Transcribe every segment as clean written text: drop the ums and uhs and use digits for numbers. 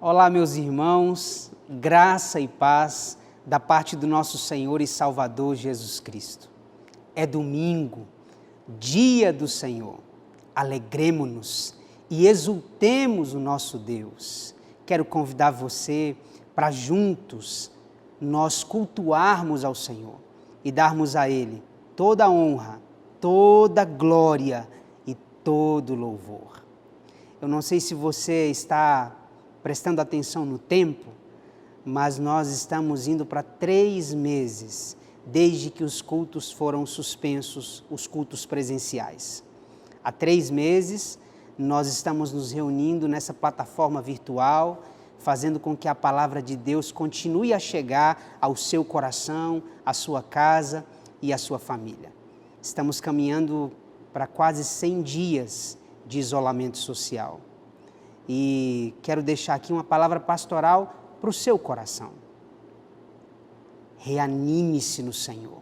Olá, meus irmãos, graça e paz da parte do nosso Senhor e Salvador Jesus Cristo. É domingo, dia do Senhor. Alegremo-nos e exultemos o nosso Deus. Quero convidar você para juntos nós cultuarmos ao Senhor e darmos a Ele toda a honra, toda a glória e todo o louvor. Eu não sei se você está prestando atenção no tempo, mas nós estamos indo para 3 meses, desde que os cultos foram suspensos, os cultos presenciais. Há 3 meses, nós estamos nos reunindo nessa plataforma virtual, fazendo com que a palavra de Deus continue a chegar ao seu coração, à sua casa e à sua família. Estamos caminhando para quase 100 dias de isolamento social. E quero deixar aqui uma palavra pastoral para o seu coração. Reanime-se no Senhor.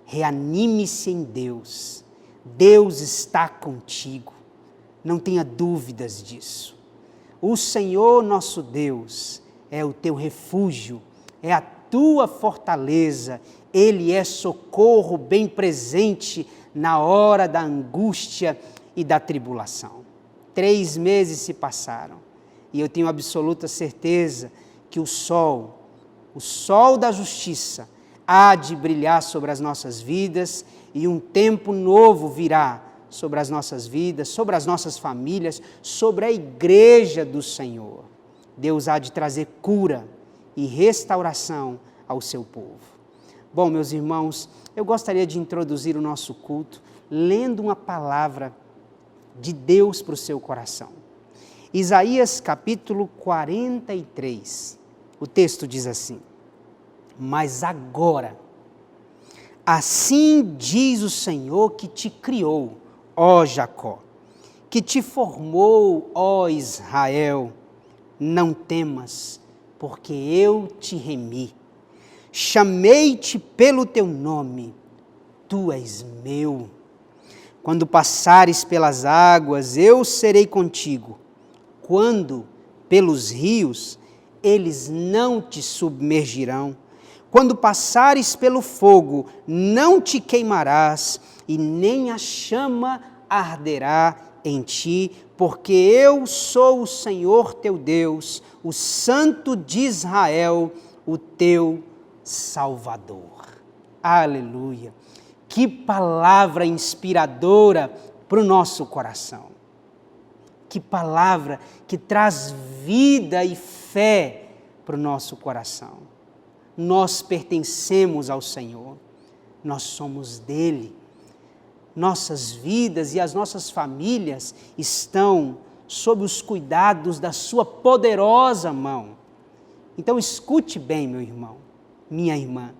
Reanime-se em Deus. Deus está contigo. Não tenha dúvidas disso. O Senhor nosso Deus é o teu refúgio, é a tua fortaleza. Ele é socorro bem presente na hora da angústia e da tribulação. 3 meses se passaram e eu tenho absoluta certeza que o sol da justiça, há de brilhar sobre as nossas vidas e um tempo novo virá sobre as nossas vidas, sobre as nossas famílias, sobre a igreja do Senhor. Deus há de trazer cura e restauração ao seu povo. Bom, meus irmãos, eu gostaria de introduzir o nosso culto lendo uma palavra de Deus para o seu coração. Isaías capítulo 43, o texto diz assim: mas agora, assim diz o Senhor que te criou, ó Jacó, que te formou, ó Israel, não temas, porque eu te remi, chamei-te pelo teu nome, tu és meu. Quando passares pelas águas, eu serei contigo. Quando pelos rios, eles não te submergirão. Quando passares pelo fogo, não te queimarás, e nem a chama arderá em ti, porque eu sou o Senhor teu Deus, o Santo de Israel, o teu Salvador. Aleluia! Que palavra inspiradora para o nosso coração. Que palavra que traz vida e fé para o nosso coração. Nós pertencemos ao Senhor, nós somos dele. Nossas vidas e as nossas famílias estão sob os cuidados da sua poderosa mão. Então escute bem, meu irmão, minha irmã,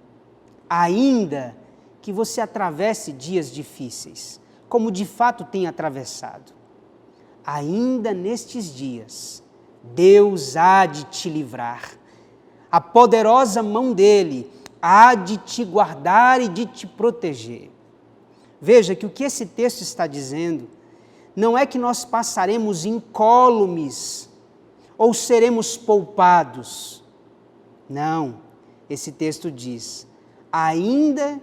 ainda que você atravesse dias difíceis, como de fato tem atravessado, ainda nestes dias, Deus há de te livrar. A poderosa mão dele há de te guardar e de te proteger. Veja que o que esse texto está dizendo não é que nós passaremos incólumes ou seremos poupados. Não, esse texto diz, ainda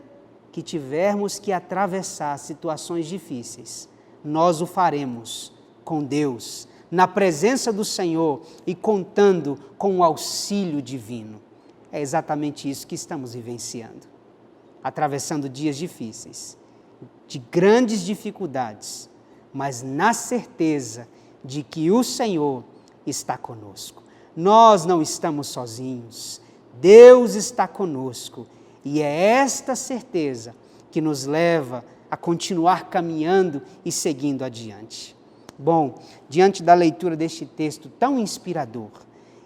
que tivermos que atravessar situações difíceis, nós o faremos com Deus, na presença do Senhor e contando com o auxílio divino. É exatamente isso que estamos vivenciando, atravessando dias difíceis, de grandes dificuldades, mas na certeza de que o Senhor está conosco. Nós não estamos sozinhos, Deus está conosco. E é esta certeza que nos leva a continuar caminhando e seguindo adiante. Bom, diante da leitura deste texto tão inspirador,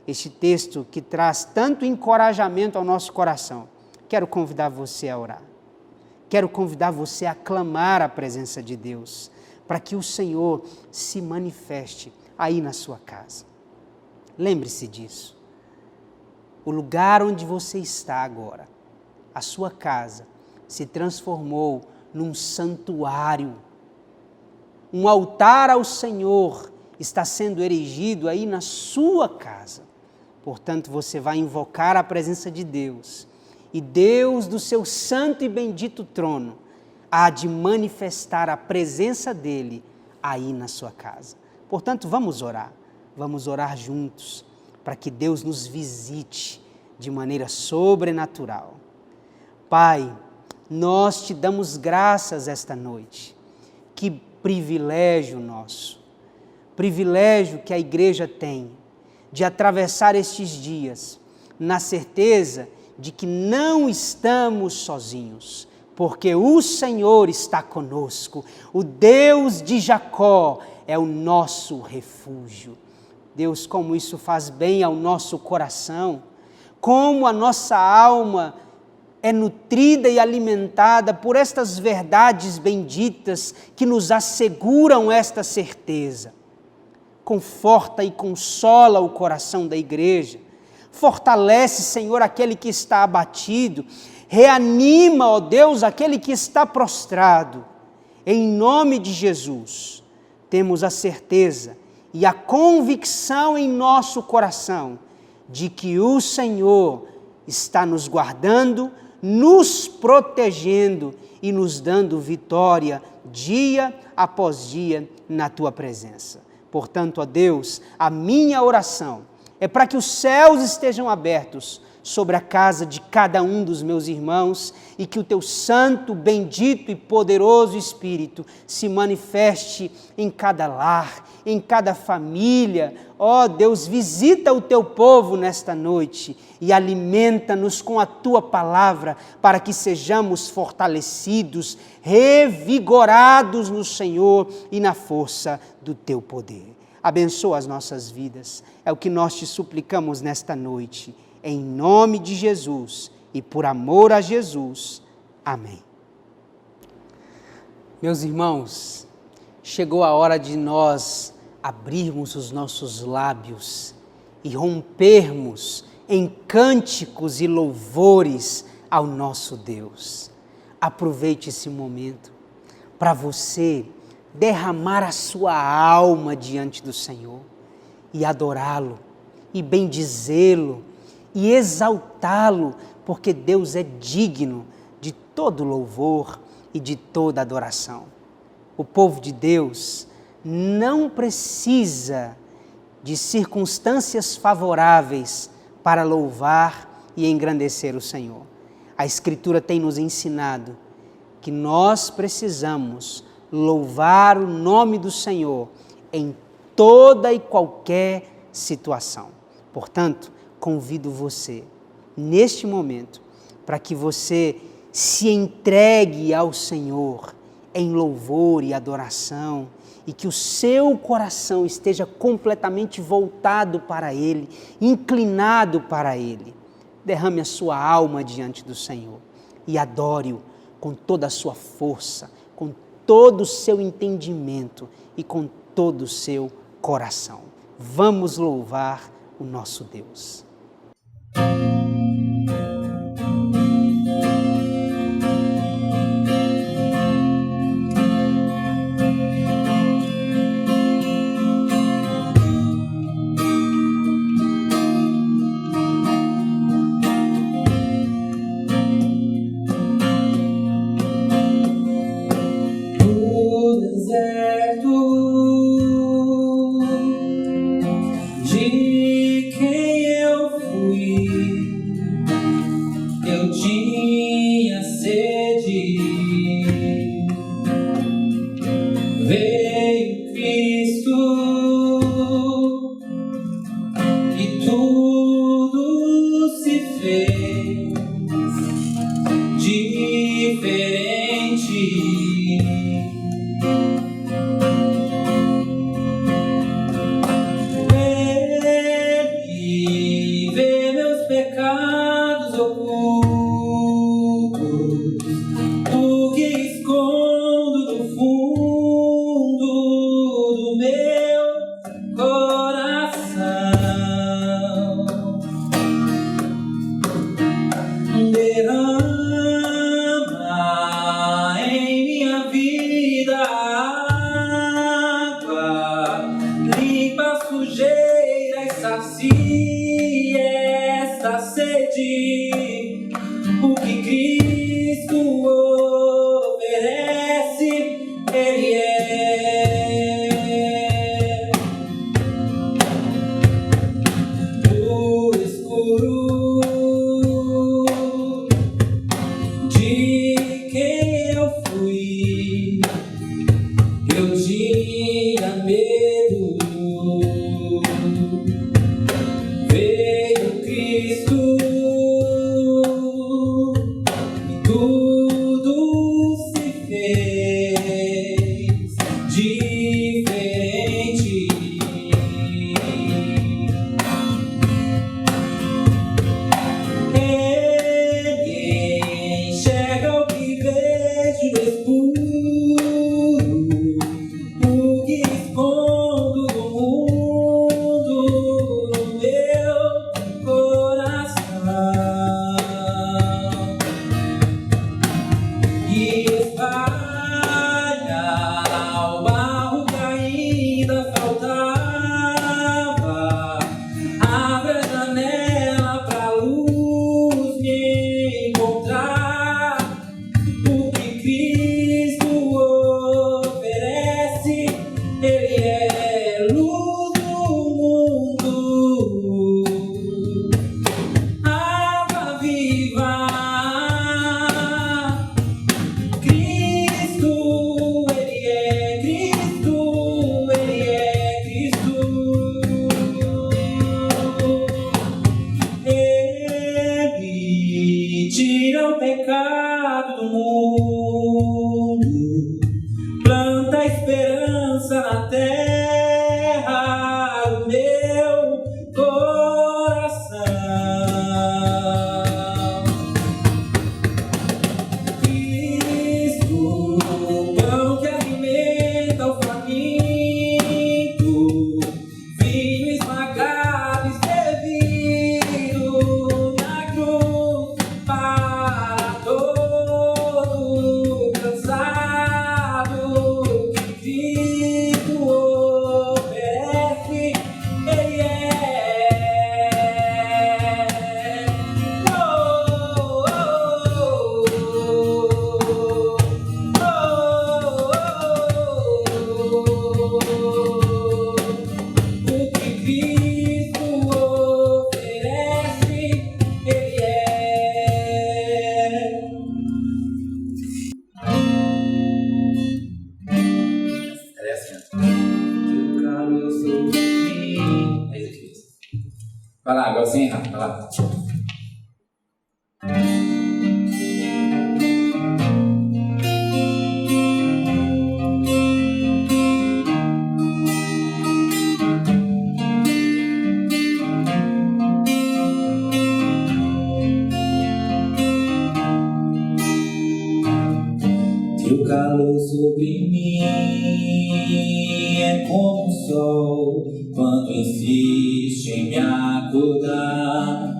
este texto que traz tanto encorajamento ao nosso coração, quero convidar você a orar. Quero convidar você a clamar a presença de Deus, para que o Senhor se manifeste aí na sua casa. Lembre-se disso. O lugar onde você está agora, a sua casa, se transformou num santuário, um altar ao Senhor está sendo erigido aí na sua casa. Portanto, você vai invocar a presença de Deus. E Deus, do seu santo e bendito trono, há de manifestar a presença dEle aí na sua casa. Portanto, vamos orar juntos, para que Deus nos visite de maneira sobrenatural. Pai, nós te damos graças esta noite. Que privilégio nosso, privilégio que a igreja tem de atravessar estes dias na certeza de que não estamos sozinhos, porque o Senhor está conosco, o Deus de Jacó é o nosso refúgio. Deus, como isso faz bem ao nosso coração, como a nossa alma é nutrida e alimentada por estas verdades benditas que nos asseguram esta certeza. Conforta e consola o coração da igreja, fortalece, Senhor, aquele que está abatido, reanima, ó Deus, aquele que está prostrado. Em nome de Jesus, temos a certeza e a convicção em nosso coração de que o Senhor está nos guardando, nos protegendo e nos dando vitória dia após dia na Tua presença. Portanto, ó Deus, a minha oração é para que os céus estejam abertos sobre a casa de cada um dos meus irmãos e que o Teu santo, bendito e poderoso Espírito se manifeste em cada lar, em cada família. Ó Deus, visita o Teu povo nesta noite e alimenta-nos com a Tua palavra para que sejamos fortalecidos, revigorados no Senhor e na força do Teu poder. Abençoa as nossas vidas, é o que nós Te suplicamos nesta noite. Em nome de Jesus e por amor a Jesus. Amém. Meus irmãos, chegou a hora de nós abrirmos os nossos lábios e rompermos em cânticos e louvores ao nosso Deus. Aproveite esse momento para você derramar a sua alma diante do Senhor e adorá-lo e bendizê-lo e exaltá-lo, porque Deus é digno de todo louvor e de toda adoração. O povo de Deus não precisa de circunstâncias favoráveis para louvar e engrandecer o Senhor. A Escritura tem nos ensinado que nós precisamos louvar o nome do Senhor em toda e qualquer situação. Portanto, convido você, neste momento, para que você se entregue ao Senhor em louvor e adoração e que o seu coração esteja completamente voltado para Ele, inclinado para Ele. Derrame a sua alma diante do Senhor e adore-o com toda a sua força, com todo o seu entendimento e com todo o seu coração. Vamos louvar o nosso Deus. sacia esta sede, o que Cristo oferece, Ele é. O escuro de quem eu fui, eu tinha medo. Veio Cristo e tudo se fez diferente. Ele enxerga o que vejo no escuro, o que escondo do mundo no meu coração, e espalha o barro que ainda faltava. Abre a janela pra luz me encontrar, o que Cristo oferece, Ele é luz do mundo, água viva. Cristo, Ele é Cristo, Ele é Cristo. Ele tira o pecado do mundo, planta esperança na terra do meu coração. Cristo, pão que alimenta o faminto, vinho esmagado e servido na cruz para todo cansado, que Cristo oferece, Ele é. Oh, oh, o que Cristo oferece, Ele é. Era assim, ó. Teu calo eu sou de mim. É isso aqui. Vai lá, agora sem errar, vai lá. Teu calor sobre mim é como o sol, quando insiste em me acordar,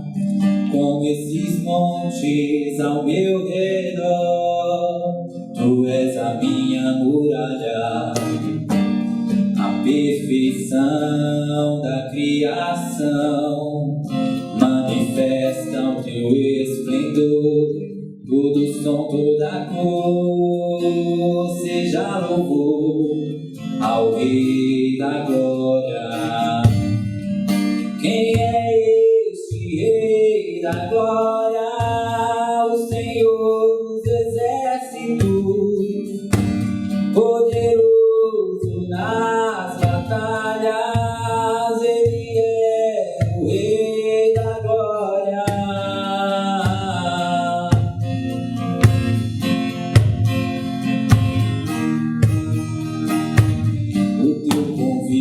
como esses montes ao meu redor. Tu és a minha muralha, a perfeição da criação, manifesta o teu esplendor. Todo som, toda cor, seja louvor ao Rei da Glória. Quem é este Rei da Glória? O Senhor dos Exércitos, poderoso nas batalhas, Ele é o Rei da Glória.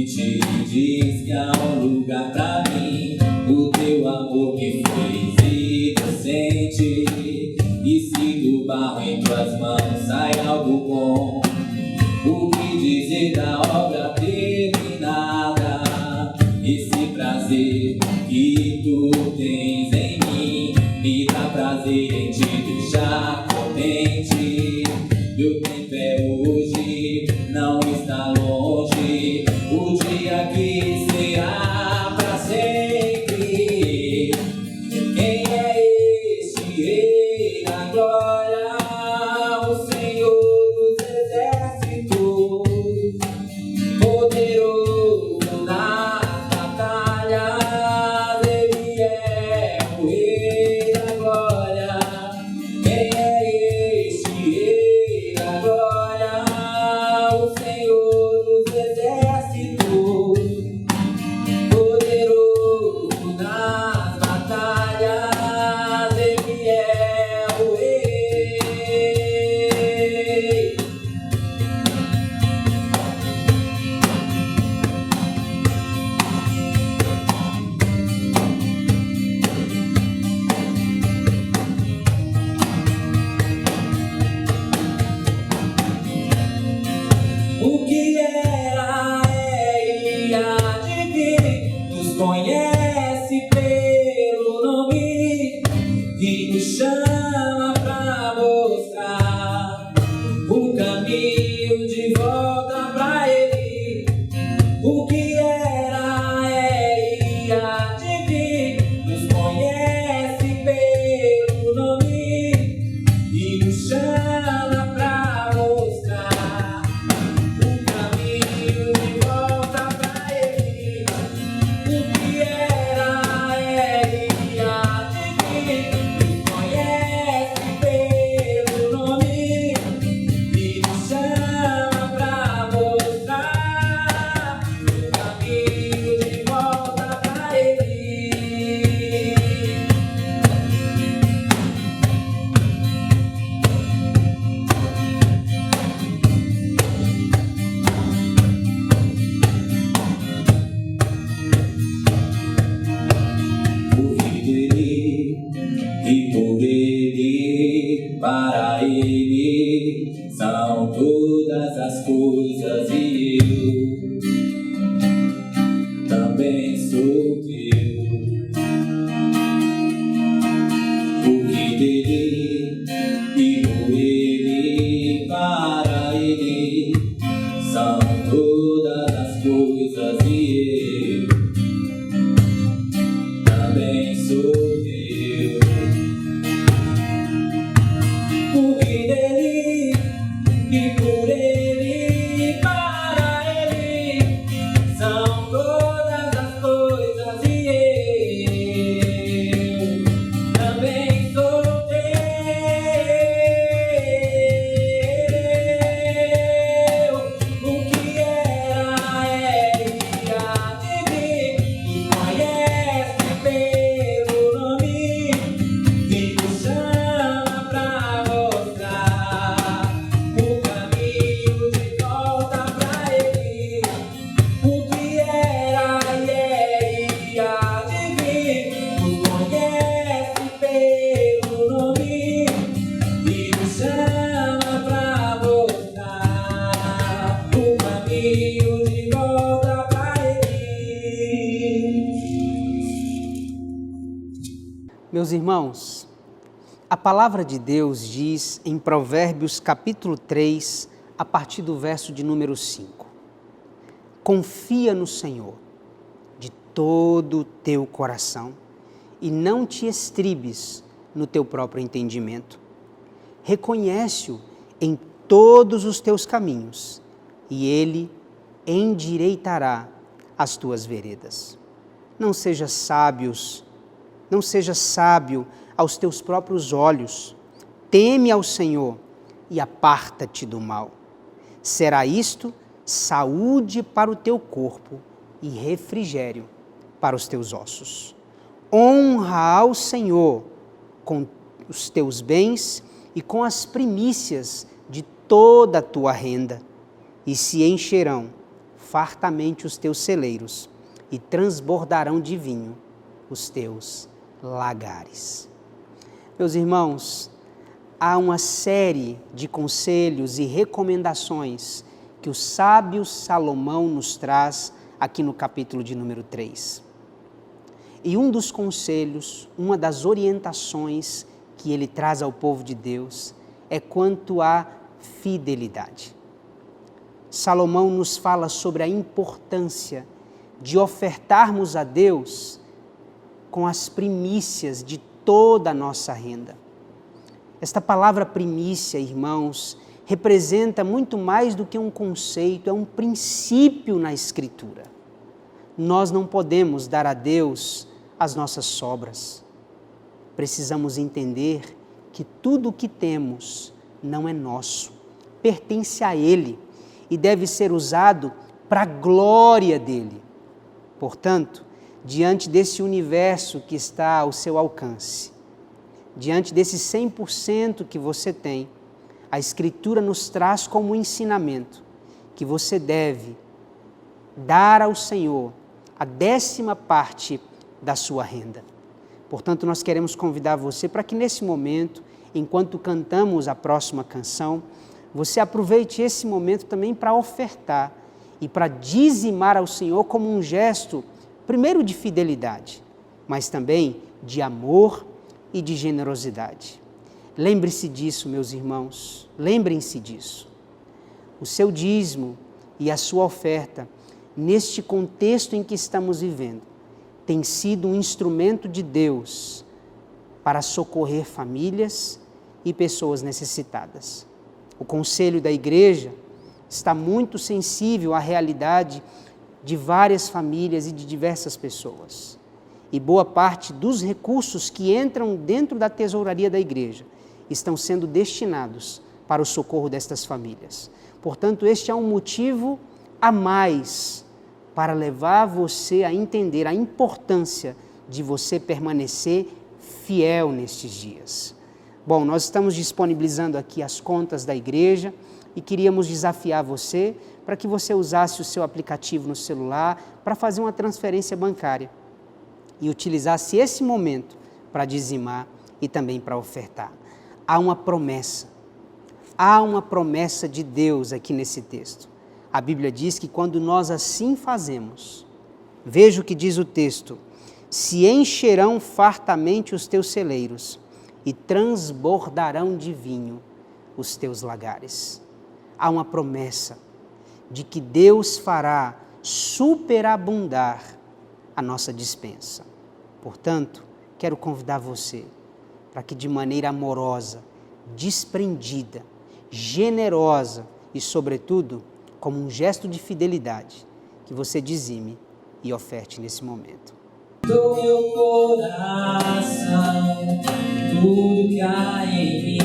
Te diz que há um lugar pra mim, o teu amor me fez inocente. E se do barro em tuas mãos sai algo bom, o que dizer da obra terminada? Esse prazer que tu tens em mim me dá prazer em te deixar contente. Meu tempo é hoje, não está longe, o dia que será pra sempre. conhece pelo nome e nos chama pra mostrar o caminho de volta pra Ele. O que era é e há de vir. Nos conhece pelo nome e nos chama pra mostrar o caminho de volta pra Ele. O que era é e há de vir. Nos conhece pelo nome e nos chama pra mostrar o caminho de volta pra Ele. Por dele e por ele, para ele são todas as coisas e eu também sou teu. Porque dele e por ele, para ele são todas as coisas e eu também sou teu. Porque dele e por ele, para ele são todas as coisas e eu também sou teu. O que era é e há de vir. Nos conhece pelo nome e nos chama pra mostrar o caminho de volta pra Ele. O que era e há de vir. Nos conhece pelo nome e nos chama pra mostrar o caminho de volta pra Ele. Meus irmãos, a palavra de Deus diz em Provérbios capítulo 3, a partir do verso de número 5: confia no Senhor de todo o teu coração e não te estribes no teu próprio entendimento. Reconhece-o em todos os teus caminhos e Ele endireitará as tuas veredas. Não seja sábio aos teus próprios olhos. Teme ao Senhor e aparta-te do mal. Será isto saúde para o teu corpo e refrigério para os teus ossos. Honra ao Senhor com os teus bens e com as primícias de toda a tua renda, e se encherão fartamente os teus celeiros e transbordarão de vinho os teus lagares. Meus irmãos, há uma série de conselhos e recomendações que o sábio Salomão nos traz aqui no capítulo de número 3. E um dos conselhos, uma das orientações que ele traz ao povo de Deus é quanto à fidelidade. Salomão nos fala sobre a importância de ofertarmos a Deus com as primícias de toda a nossa renda. Esta palavra primícia, irmãos, representa muito mais do que um conceito, é um princípio na Escritura. Nós não podemos dar a Deus as nossas sobras. Precisamos entender que tudo o que temos não é nosso, pertence a Ele e deve ser usado para a glória dEle. Portanto, diante desse universo que está ao seu alcance, diante desse 100% que você tem, a Escritura nos traz como ensinamento que você deve dar ao Senhor a 10ª da sua renda. Portanto, nós queremos convidar você para que nesse momento, enquanto cantamos a próxima canção, você aproveite esse momento também para ofertar e para dizimar ao Senhor como um gesto primeiro de fidelidade, mas também de amor e de generosidade. Lembre-se disso, meus irmãos, lembrem-se disso. O seu dízimo e a sua oferta, neste contexto em que estamos vivendo, tem sido um instrumento de Deus para socorrer famílias e pessoas necessitadas. O Conselho da Igreja está muito sensível à realidade de várias famílias e de diversas pessoas. E boa parte dos recursos que entram dentro da tesouraria da Igreja estão sendo destinados para o socorro destas famílias. Portanto, este é um motivo a mais para levar você a entender a importância de você permanecer fiel nestes dias. Bom, nós estamos disponibilizando aqui as contas da igreja e queríamos desafiar você para que você usasse o seu aplicativo no celular para fazer uma transferência bancária e utilizasse esse momento para dizimar e também para ofertar. Há uma promessa de Deus aqui nesse texto. A Bíblia diz que quando nós assim fazemos, veja o que diz o texto: se encherão fartamente os teus celeiros e transbordarão de vinho os teus lagares. Há uma promessa de que Deus fará superabundar a nossa despensa. Portanto, quero convidar você para que de maneira amorosa, desprendida, generosa e, sobretudo, como um gesto de fidelidade, que você dizime e oferte nesse momento. Do meu coração, tudo que há em mim,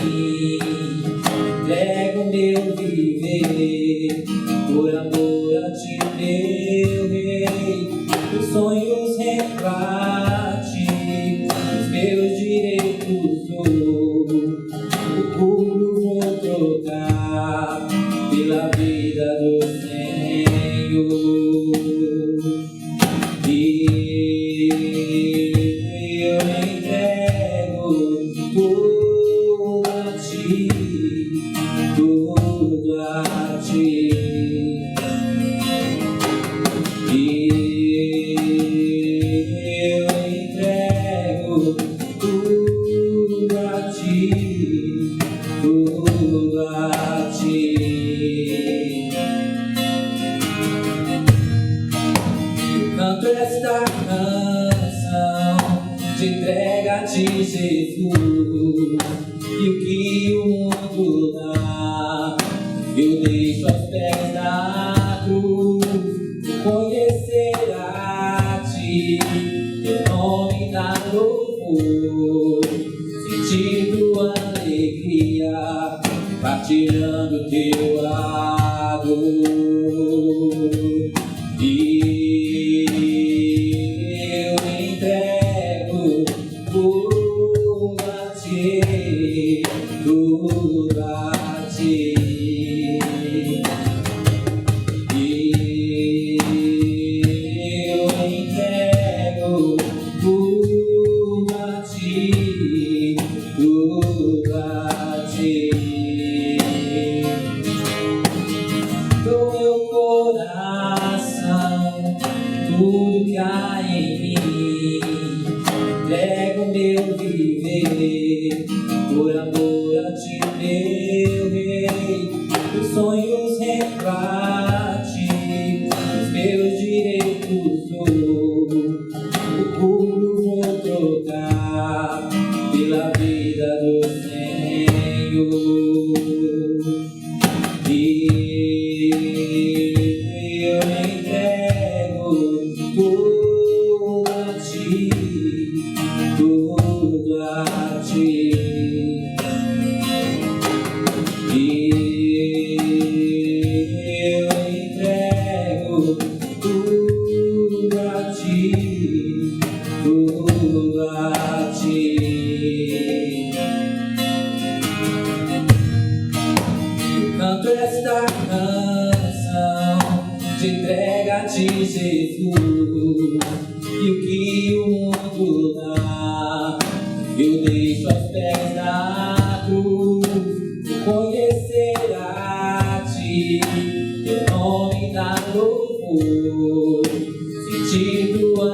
entrego meu viver, por amor a ti, meu rei. Os sonhos reflate, os meus direitos dou, o puro vou trocar pela vida do Senhor. Eu entrego tudo a ti, tudo a ti. Eu entrego tudo a ti, tudo a ti. Canto esta canção de entrega a ti, Jesus, e o que o mundo dá, eu deixo aos pés da cruz, conhecer a ti, teu nome na louvor, sentindo alegria, partilhando teu amor. Eu entrego tudo a ti, tudo a ti. Eu entrego tudo a ti, tudo a ti. Do meu coração, tudo que há em mim, entrego meu viver, por amor a ti, meu rei. Os sonhos reflate, os meus direitos dou, o puro vou trocar pela vida do Senhor. Eu entrego tudo a ti, tudo a ti. Eu entrego tudo a ti, tudo a ti. Canto esta canção de entrega a ti, Jesus, e o que o mundo dá, eu deixo aos pés da cruz, conhecer a ti, teu nome na louvor, sentindo a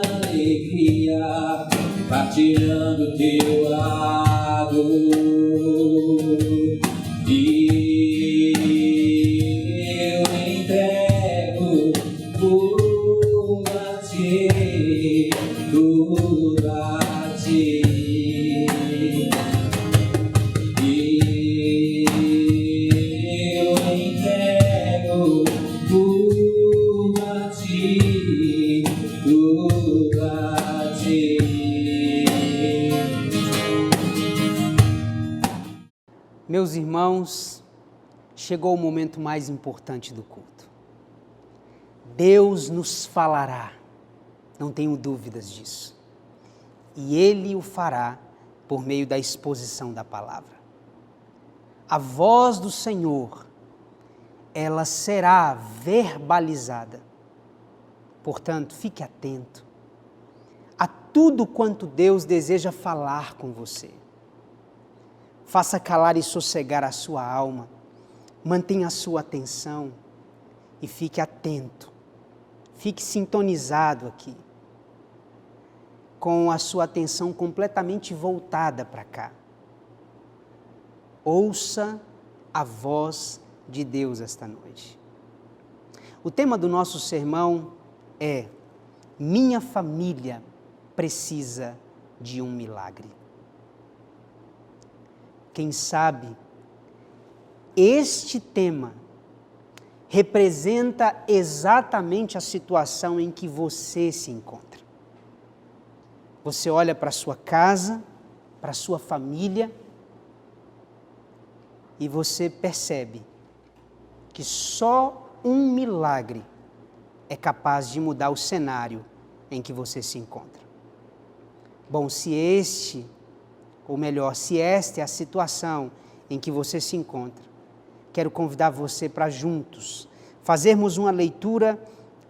alegria, partilhando teu lado. E eu entrego tudo a ti, tudo a ti. E eu entrego tudo a ti, tudo a ti. Meus irmãos, chegou o momento mais importante do culto. Deus nos falará, não tenho dúvidas disso. E Ele o fará por meio da exposição da palavra. A voz do Senhor, ela será verbalizada. Portanto, fique atento a tudo quanto Deus deseja falar com você. Faça calar e sossegar a sua alma, mantenha a sua atenção e fique atento, fique sintonizado aqui, com a sua atenção completamente voltada para cá. Ouça a voz de Deus esta noite. O tema do nosso sermão é: minha família precisa de um milagre. Quem sabe, este tema representa exatamente a situação em que você se encontra. Você olha para a sua casa, para a sua família, e você percebe que só um milagre é capaz de mudar o cenário em que você se encontra. Bom, se esta é a situação em que você se encontra, quero convidar você para juntos fazermos uma leitura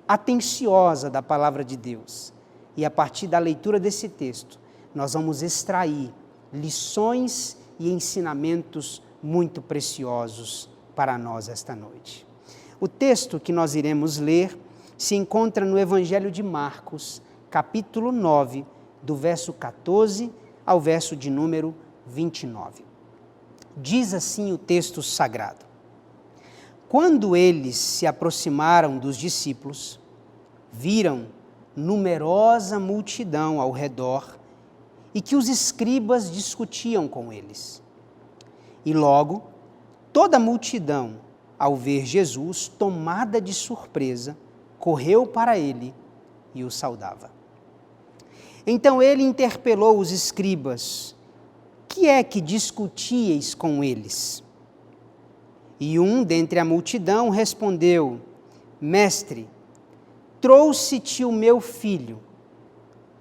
atenciosa da palavra de Deus. E a partir da leitura desse texto, nós vamos extrair lições e ensinamentos muito preciosos para nós esta noite. O texto que nós iremos ler se encontra no Evangelho de Marcos, capítulo 9, do verso 14 ao verso de número 29. Diz assim o texto sagrado: quando eles se aproximaram dos discípulos, viram numerosa multidão ao redor e que os escribas discutiam com eles. E logo, toda a multidão, ao ver Jesus, tomada de surpresa, correu para ele e o saudava. Então ele interpelou os escribas: que é que discutíeis com eles? E um dentre a multidão respondeu: Mestre, trouxe-te o meu filho,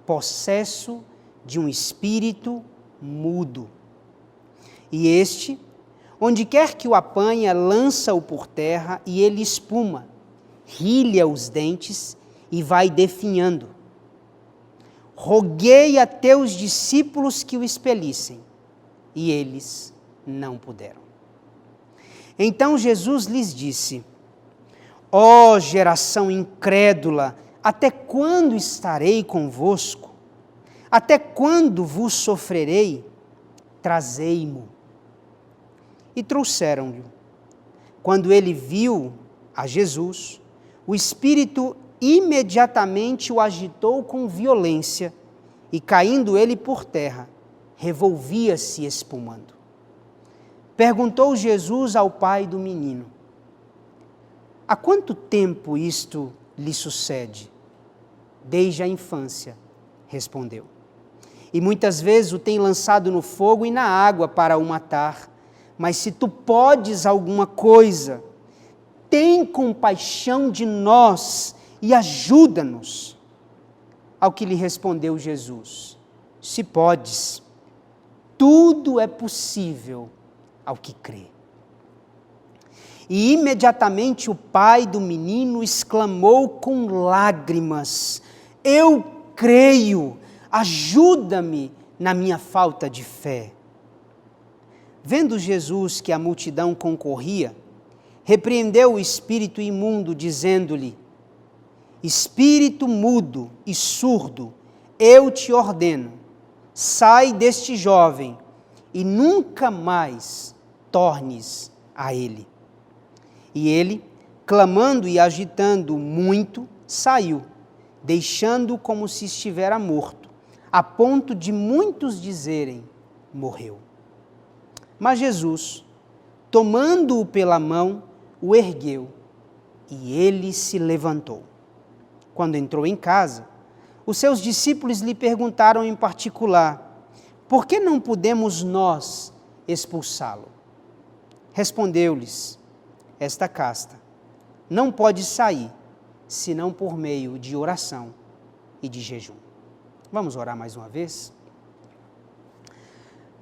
possesso de um espírito mudo. E este, onde quer que o apanha, lança-o por terra e ele espuma, rilha os dentes e vai definhando. Roguei a teus discípulos que o expelissem, e eles não puderam. Então Jesus lhes disse: ó geração incrédula, até quando estarei convosco? Até quando vos sofrerei? Trazei-mo. E trouxeram-lhe. Quando ele viu a Jesus, o espírito imediatamente o agitou com violência, e caindo ele por terra, revolvia-se espumando. Perguntou Jesus ao pai do menino: há quanto tempo isto lhe sucede? Desde a infância, respondeu. E muitas vezes o tem lançado no fogo e na água para o matar. Mas se tu podes alguma coisa, tem compaixão de nós e ajuda-nos. Ao que lhe respondeu Jesus: se podes, tudo é possível ao que crê. E imediatamente o pai do menino exclamou com lágrimas: eu creio, ajuda-me na minha falta de fé. Vendo Jesus que a multidão concorria, repreendeu o espírito imundo, dizendo-lhe: espírito mudo e surdo, eu te ordeno, sai deste jovem e nunca mais tornes a ele. E ele, clamando e agitando muito, saiu, deixando-o como se estivera morto, a ponto de muitos dizerem, morreu. Mas Jesus, tomando-o pela mão, o ergueu, e ele se levantou. Quando entrou em casa, os seus discípulos lhe perguntaram em particular, por que não podemos nós expulsá-lo? Respondeu-lhes, esta casta não pode sair, senão por meio de oração e de jejum. Vamos orar mais uma vez?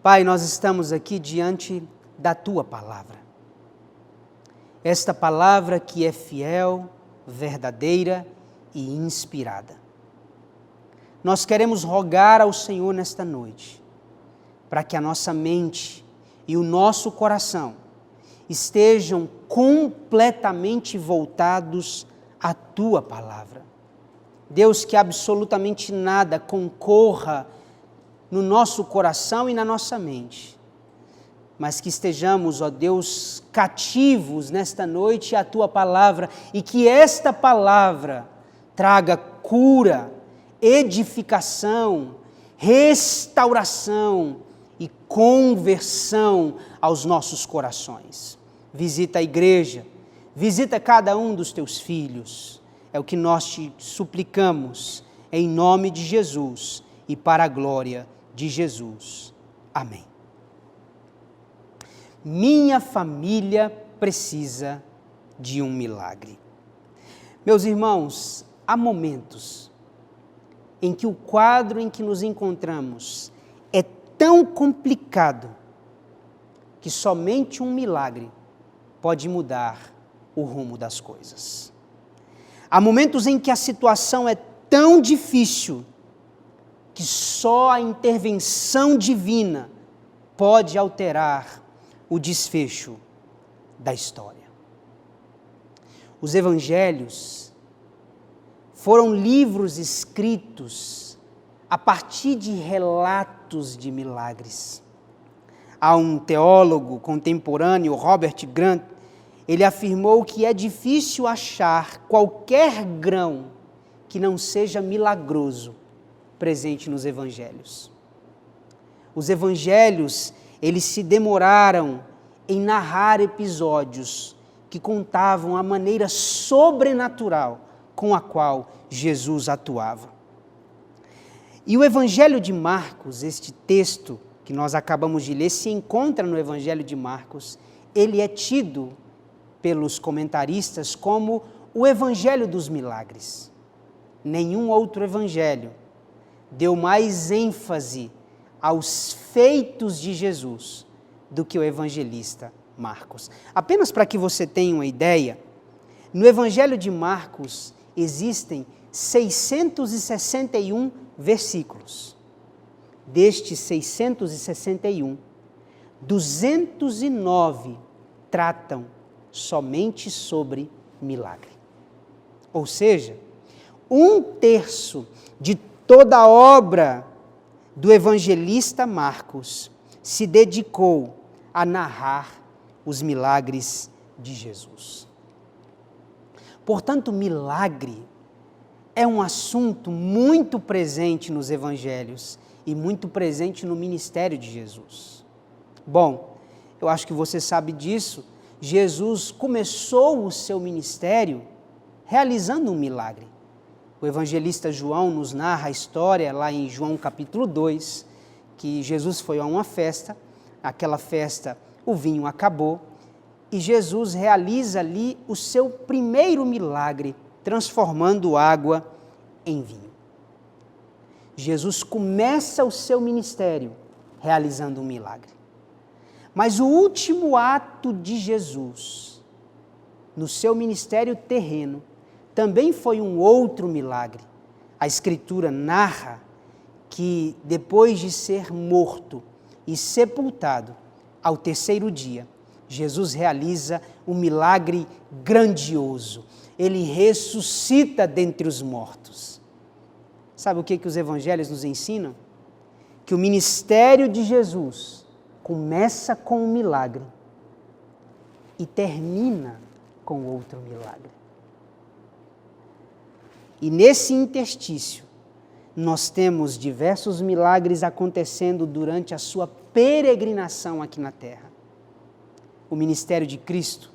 Pai, nós estamos aqui diante da Tua palavra. Esta palavra que é fiel, verdadeira e inspirada. Nós queremos rogar ao Senhor nesta noite, para que a nossa mente e o nosso coração estejam completamente voltados à Tua palavra. Deus, que absolutamente nada concorra no nosso coração e na nossa mente, mas que estejamos, ó Deus, cativos nesta noite à Tua palavra e que esta palavra traga cura, edificação, restauração e conversão aos nossos corações. Visita a igreja, visita cada um dos Teus filhos. É o que nós te suplicamos, em nome de Jesus e para a glória de Jesus. Amém. Minha família precisa de um milagre. Meus irmãos, há momentos em que o quadro em que nos encontramos é tão complicado que somente um milagre pode mudar o rumo das coisas. Há momentos em que a situação é tão difícil que só a intervenção divina pode alterar o desfecho da história. Os evangelhos foram livros escritos a partir de relatos de milagres. Há um teólogo contemporâneo, Robert Grant, ele afirmou que é difícil achar qualquer grão que não seja milagroso presente nos evangelhos. Os evangelhos, eles se demoraram em narrar episódios que contavam a maneira sobrenatural com a qual Jesus atuava. E o Evangelho de Marcos, este texto que nós acabamos de ler, se encontra no Evangelho de Marcos, ele é tido pelos comentaristas como o Evangelho dos Milagres. Nenhum outro evangelho deu mais ênfase aos feitos de Jesus do que o evangelista Marcos. Apenas para que você tenha uma ideia, no Evangelho de Marcos existem 661 versículos. Destes 661, 209 tratam somente sobre milagre. Ou seja, 1/3 de toda a obra do evangelista Marcos se dedicou a narrar os milagres de Jesus. Portanto, milagre é um assunto muito presente nos evangelhos e muito presente no ministério de Jesus. Bom, eu acho que você sabe disso. Jesus começou o seu ministério realizando um milagre. O evangelista João nos narra a história lá em João capítulo 2, que Jesus foi a uma festa, aquela festa o vinho acabou, e Jesus realiza ali o seu primeiro milagre, transformando água em vinho. Jesus começa o seu ministério realizando um milagre. Mas o último ato de Jesus, no seu ministério terreno, também foi um outro milagre. A Escritura narra que depois de ser morto e sepultado, ao terceiro dia, Jesus realiza um milagre grandioso. Ele ressuscita dentre os mortos. Sabe o que os evangelhos nos ensinam? Que o ministério de Jesus começa com um milagre e termina com outro milagre. E nesse interstício, nós temos diversos milagres acontecendo durante a sua peregrinação aqui na terra. O ministério de Cristo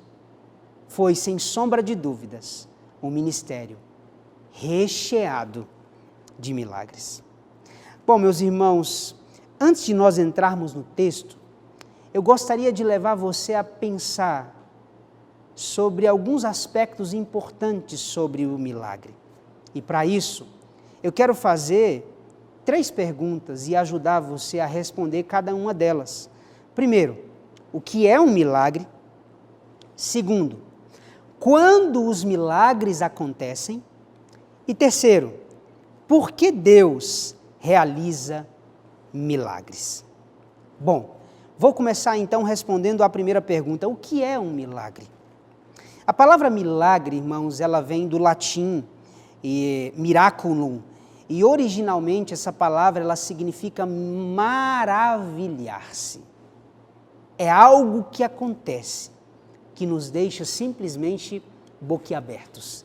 foi, sem sombra de dúvidas, um ministério recheado de milagres. Bom, meus irmãos, antes de nós entrarmos no texto, eu gostaria de levar você a pensar sobre alguns aspectos importantes sobre o milagre. E para isso, eu quero fazer 3 perguntas e ajudar você a responder cada uma delas. Primeiro, o que é um milagre? Segundo, quando os milagres acontecem? E terceiro, por que Deus realiza milagres? Bom, vou começar então respondendo à primeira pergunta, o que é um milagre? A palavra milagre, irmãos, ela vem do latim, miraculum, e originalmente essa palavra ela significa maravilhar-se. É algo que acontece, que nos deixa simplesmente boquiabertos,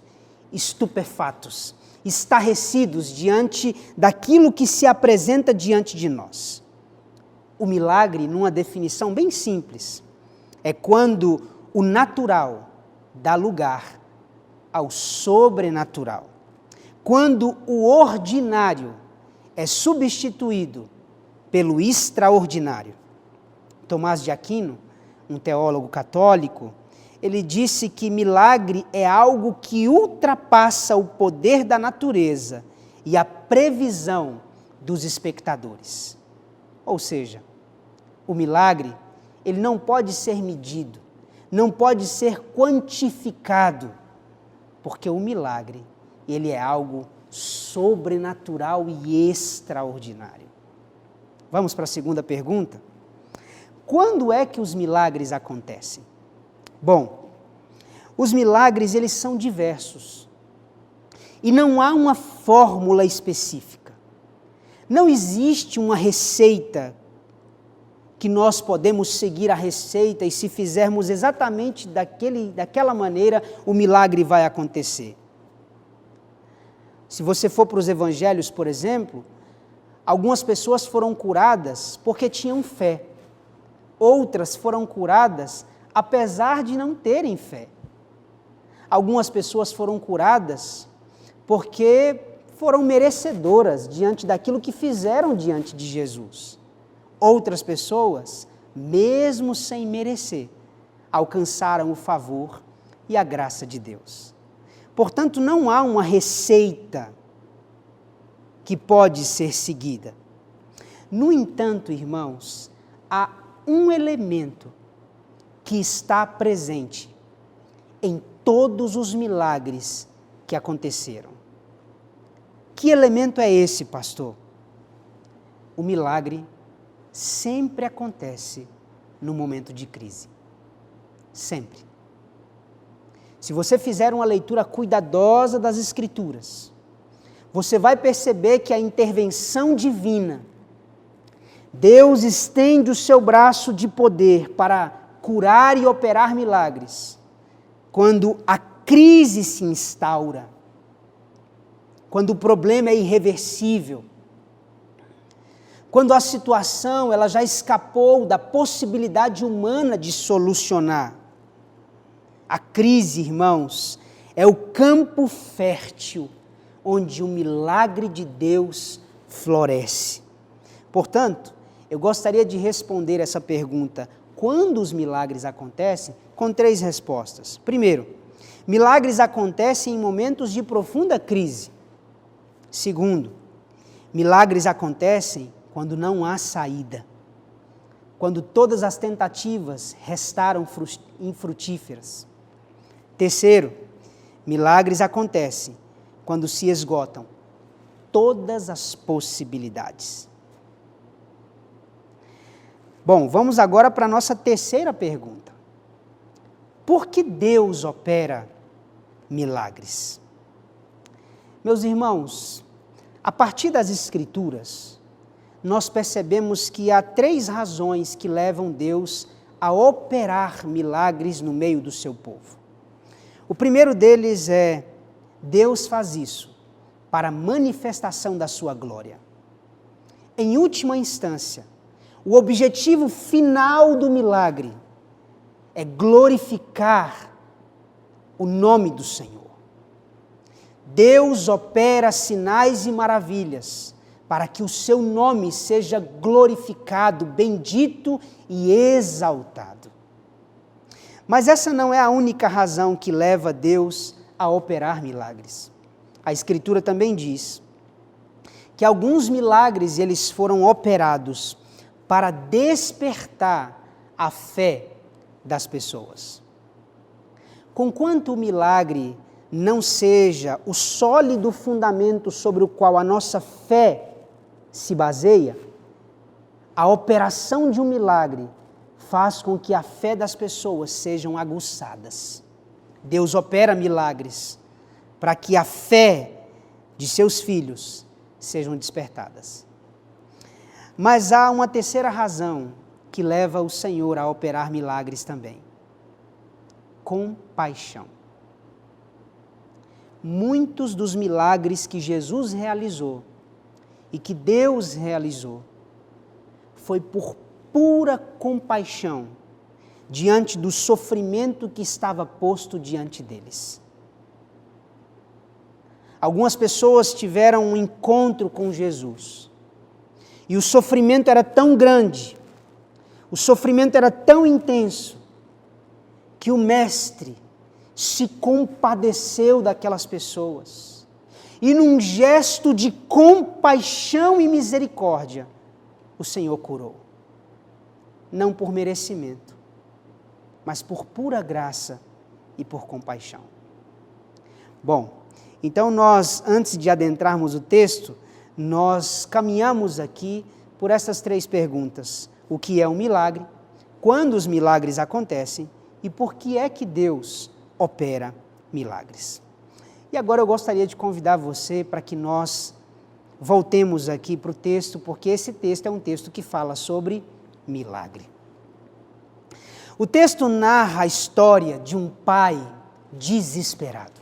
estupefatos, estarrecidos diante daquilo que se apresenta diante de nós. O milagre, numa definição bem simples, é quando o natural dá lugar ao sobrenatural. Quando o ordinário é substituído pelo extraordinário. Tomás de Aquino, um teólogo católico, ele disse que milagre é algo que ultrapassa o poder da natureza e a previsão dos espectadores. Ou seja, o milagre, ele não pode ser medido, não pode ser quantificado, porque o milagre, ele é algo sobrenatural e extraordinário. Vamos para a segunda pergunta? Quando é que os milagres acontecem? Bom, os milagres eles são diversos e não há uma fórmula específica. Não existe uma receita que nós podemos seguir a receita e se fizermos exatamente daquela maneira, o milagre vai acontecer. Se você for para os evangelhos, por exemplo, algumas pessoas foram curadas porque tinham fé. Outras foram curadas apesar de não terem fé. Algumas pessoas foram curadas porque foram merecedoras diante daquilo que fizeram diante de Jesus. Outras pessoas, mesmo sem merecer, alcançaram o favor e a graça de Deus. Portanto, não há uma receita que pode ser seguida. No entanto, irmãos, há um elemento que está presente em todos os milagres que aconteceram. Que elemento é esse, pastor? O milagre sempre acontece no momento de crise. Sempre. Se você fizer uma leitura cuidadosa das Escrituras, você vai perceber que a intervenção divina, Deus estende o seu braço de poder para curar e operar milagres, quando a crise se instaura, quando o problema é irreversível, quando a situação ela já escapou da possibilidade humana de solucionar. A crise, irmãos, é o campo fértil onde o milagre de Deus floresce. Portanto, eu gostaria de responder essa pergunta, quando os milagres acontecem, com 3 respostas. Primeiro, milagres acontecem em momentos de profunda crise. Segundo, milagres acontecem quando não há saída, quando todas as tentativas restaram infrutíferas. Terceiro, milagres acontecem quando se esgotam todas as possibilidades. Bom, vamos agora para a nossa terceira pergunta. Por que Deus opera milagres? Meus irmãos, A partir das Escrituras, nós percebemos que há 3 razões que levam Deus a operar milagres no meio do seu povo. O primeiro deles é, Deus faz isso para a manifestação da sua glória. Em última instância, o objetivo final do milagre é glorificar o nome do Senhor. Deus opera sinais e maravilhas para que o seu nome seja glorificado, bendito e exaltado. Mas essa não é a única razão que leva Deus a operar milagres. A Escritura também diz que alguns milagres eles foram operados para despertar a fé das pessoas. Conquanto o milagre não seja o sólido fundamento sobre o qual a nossa fé se baseia, a operação de um milagre faz com que a fé das pessoas sejam aguçadas. Deus opera milagres para que a fé de seus filhos sejam despertadas. Mas há uma terceira razão que leva o Senhor a operar milagres também. Compaixão. Muitos dos milagres que Jesus realizou e que Deus realizou foi por pura compaixão diante do sofrimento que estava posto diante deles. Algumas pessoas tiveram um encontro com Jesus e o sofrimento era tão grande, o sofrimento era tão intenso, que o Mestre se compadeceu daquelas pessoas e num gesto de compaixão e misericórdia, o Senhor curou. Não por merecimento, mas por pura graça e por compaixão. Bom, então nós, antes de adentrarmos o texto, nós caminhamos aqui por essas 3 perguntas. O que é um milagre? Quando os milagres acontecem? E por que é que Deus opera milagres? E agora eu gostaria de convidar você para que nós voltemos aqui para o texto, porque esse texto é um texto que fala sobre milagre. O texto narra a história de um pai desesperado.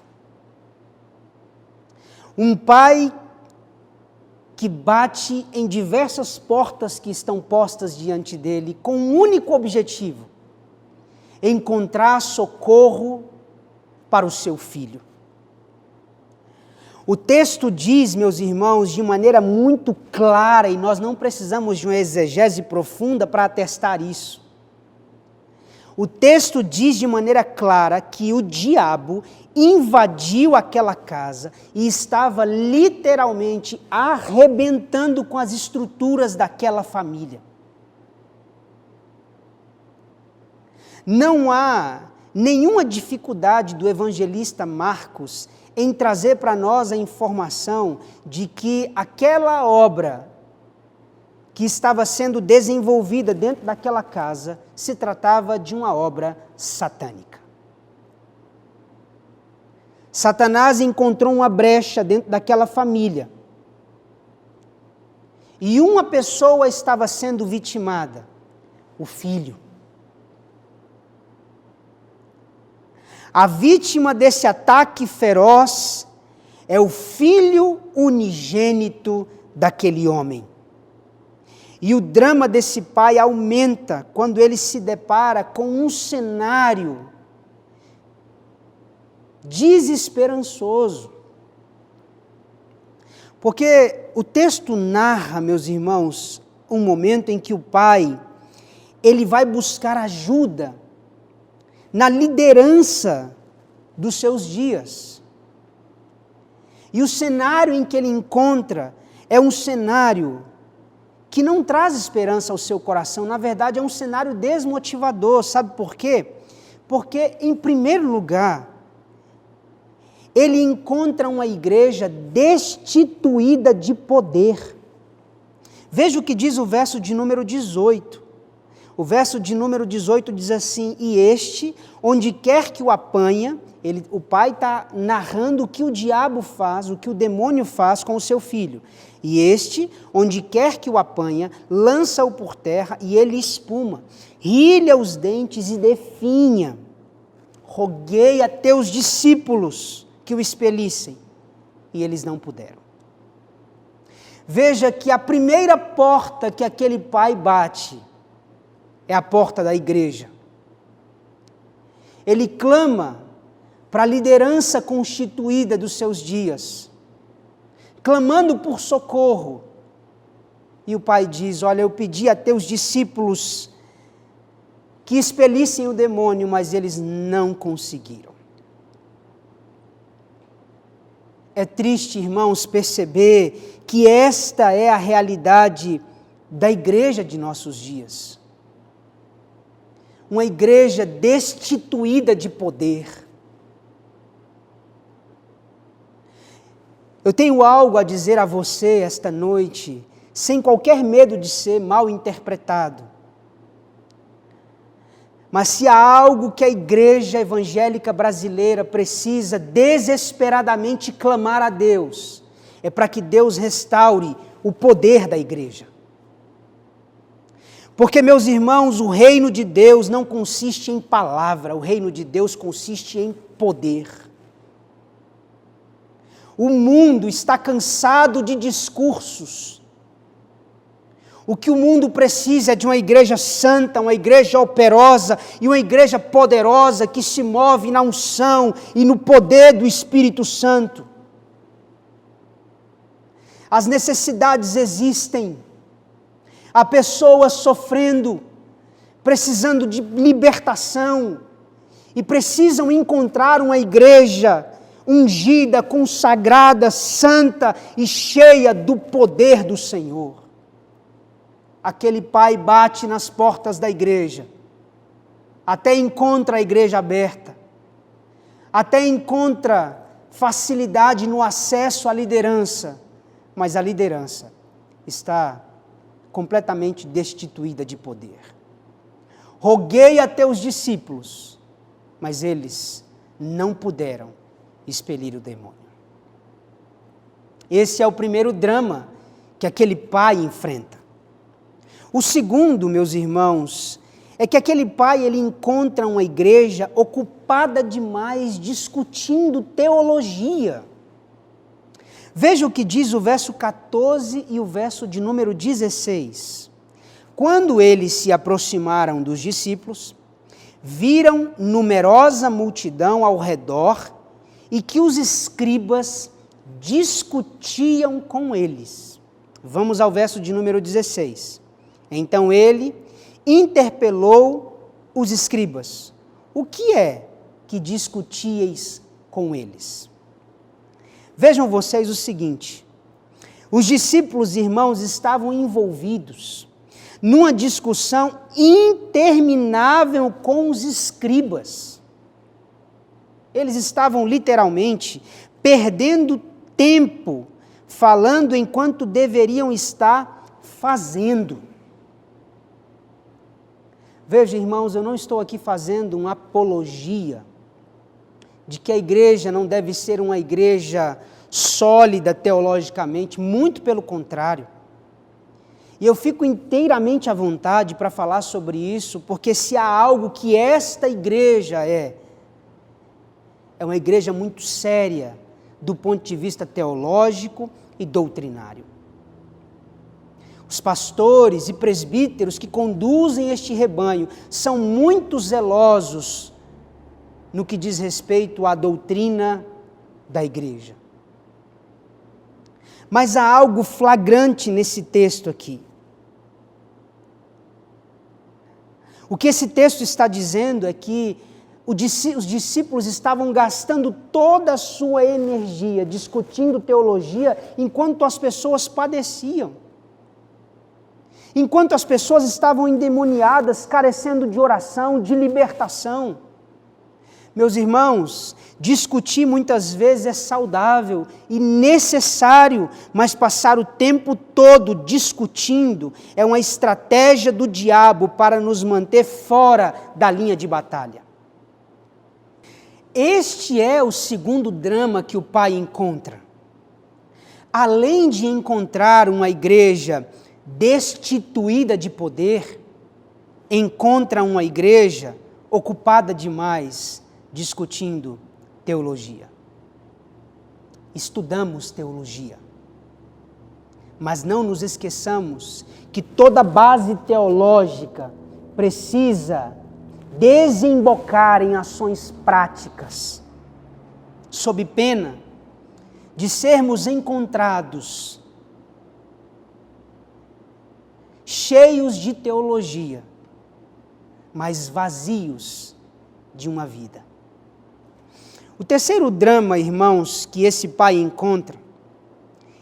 Um pai que bate em diversas portas que estão postas diante dele com um único objetivo: encontrar socorro para o seu filho. O texto diz, meus irmãos, de maneira muito clara, e nós não precisamos de uma exegese profunda para atestar isso. O texto diz de maneira clara que o diabo invadiu aquela casa e estava literalmente arrebentando com as estruturas daquela família. Não há nenhuma dificuldade do evangelista Marcos em trazer para nós a informação de que aquela obra que estava sendo desenvolvida dentro daquela casa se tratava de uma obra satânica. Satanás encontrou uma brecha dentro daquela família e uma pessoa estava sendo vitimada, o filho. A vítima desse ataque feroz é o filho unigênito daquele homem. E o drama desse pai aumenta quando ele se depara com um cenário desesperançoso. Porque o texto narra, meus irmãos, um momento em que o pai, ele vai buscar ajuda na liderança dos seus dias. E o cenário em que ele encontra é um cenário que não traz esperança ao seu coração. Na verdade, é um cenário desmotivador. Sabe por quê? Porque, em primeiro lugar, ele encontra uma igreja destituída de poder. Veja o que diz o verso de número 18. O verso de número 18 diz assim: e este, onde quer que o apanha, o pai está narrando o que o diabo faz, o que o demônio faz com o seu filho. E este, onde quer que o apanha, lança-o por terra e ele espuma, rilha os dentes e definha. Roguei a teus discípulos que o expelissem, e eles não puderam. Veja que a primeira porta que aquele pai bate é a porta da igreja. Ele clama para a liderança constituída dos seus dias, clamando por socorro. E o pai diz: olha, eu pedi a teus discípulos que expelissem o demônio, mas eles não conseguiram. É triste, irmãos, perceber que esta é a realidade da igreja de nossos dias. Uma igreja destituída de poder. Eu tenho algo a dizer a você esta noite, sem qualquer medo de ser mal interpretado. Mas se há algo que a igreja evangélica brasileira precisa desesperadamente clamar a Deus, é para que Deus restaure o poder da igreja. Porque, meus irmãos, o reino de Deus não consiste em palavra, o reino de Deus consiste em poder. O mundo está cansado de discursos. O que o mundo precisa é de uma igreja santa, uma igreja operosa e uma igreja poderosa que se move na unção e no poder do Espírito Santo. As necessidades existem. Há pessoas sofrendo, precisando de libertação e precisam encontrar uma igreja ungida, consagrada, santa e cheia do poder do Senhor. Aquele pai bate nas portas da igreja, até encontra a igreja aberta, até encontra facilidade no acesso à liderança, mas a liderança está completamente destituída de poder. Roguei a teus discípulos, mas eles não puderam expelir o demônio. Esse é o primeiro drama que aquele pai enfrenta. O segundo, meus irmãos, é que aquele pai ele encontra uma igreja ocupada demais discutindo teologia. Veja o que diz o verso 14 e o verso de número 16. Quando eles se aproximaram dos discípulos, viram numerosa multidão ao redor e que os escribas discutiam com eles. Vamos ao verso de número 16. Então ele interpelou os escribas: o que é que discutíeis com eles? Vejam vocês o seguinte: os discípulos, irmãos, estavam envolvidos numa discussão interminável com os escribas. Eles estavam literalmente perdendo tempo falando enquanto deveriam estar fazendo. Veja, irmãos, eu não estou aqui fazendo uma apologia de que a igreja não deve ser uma igreja sólida teologicamente, muito pelo contrário. E eu fico inteiramente à vontade para falar sobre isso, porque se há algo que esta igreja é uma igreja muito séria do ponto de vista teológico e doutrinário. Os pastores e presbíteros que conduzem este rebanho são muito zelosos no que diz respeito à doutrina da igreja. Mas há algo flagrante nesse texto aqui. O que esse texto está dizendo é que os discípulos estavam gastando toda a sua energia discutindo teologia enquanto as pessoas padeciam. Enquanto as pessoas estavam endemoniadas, carecendo de oração, de libertação. Meus irmãos, discutir muitas vezes é saudável e necessário, mas passar o tempo todo discutindo é uma estratégia do diabo para nos manter fora da linha de batalha. Este é o segundo drama que o pai encontra. Além de encontrar uma igreja destituída de poder, encontra uma igreja ocupada demais discutindo teologia. Estudamos teologia, mas não nos esqueçamos que toda base teológica precisa desembocar em ações práticas, sob pena de sermos encontrados cheios de teologia, mas vazios de uma vida. O terceiro drama, irmãos, que esse pai encontra,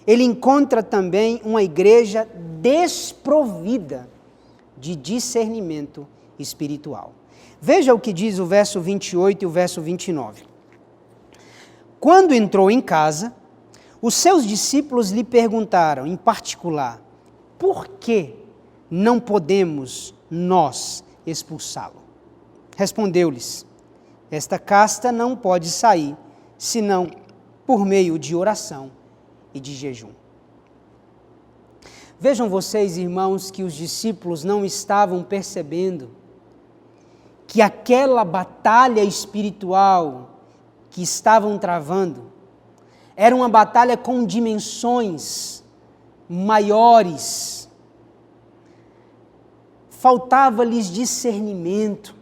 ele encontra também uma igreja desprovida de discernimento espiritual. Veja o que diz o verso 28 e o verso 29. Quando entrou em casa, os seus discípulos lhe perguntaram, em particular, por que não podemos nós expulsá-lo? Respondeu-lhes, esta casta não pode sair, senão por meio de oração e de jejum. Vejam vocês, irmãos, que os discípulos não estavam percebendo que aquela batalha espiritual que estavam travando era uma batalha com dimensões maiores. Faltava-lhes discernimento.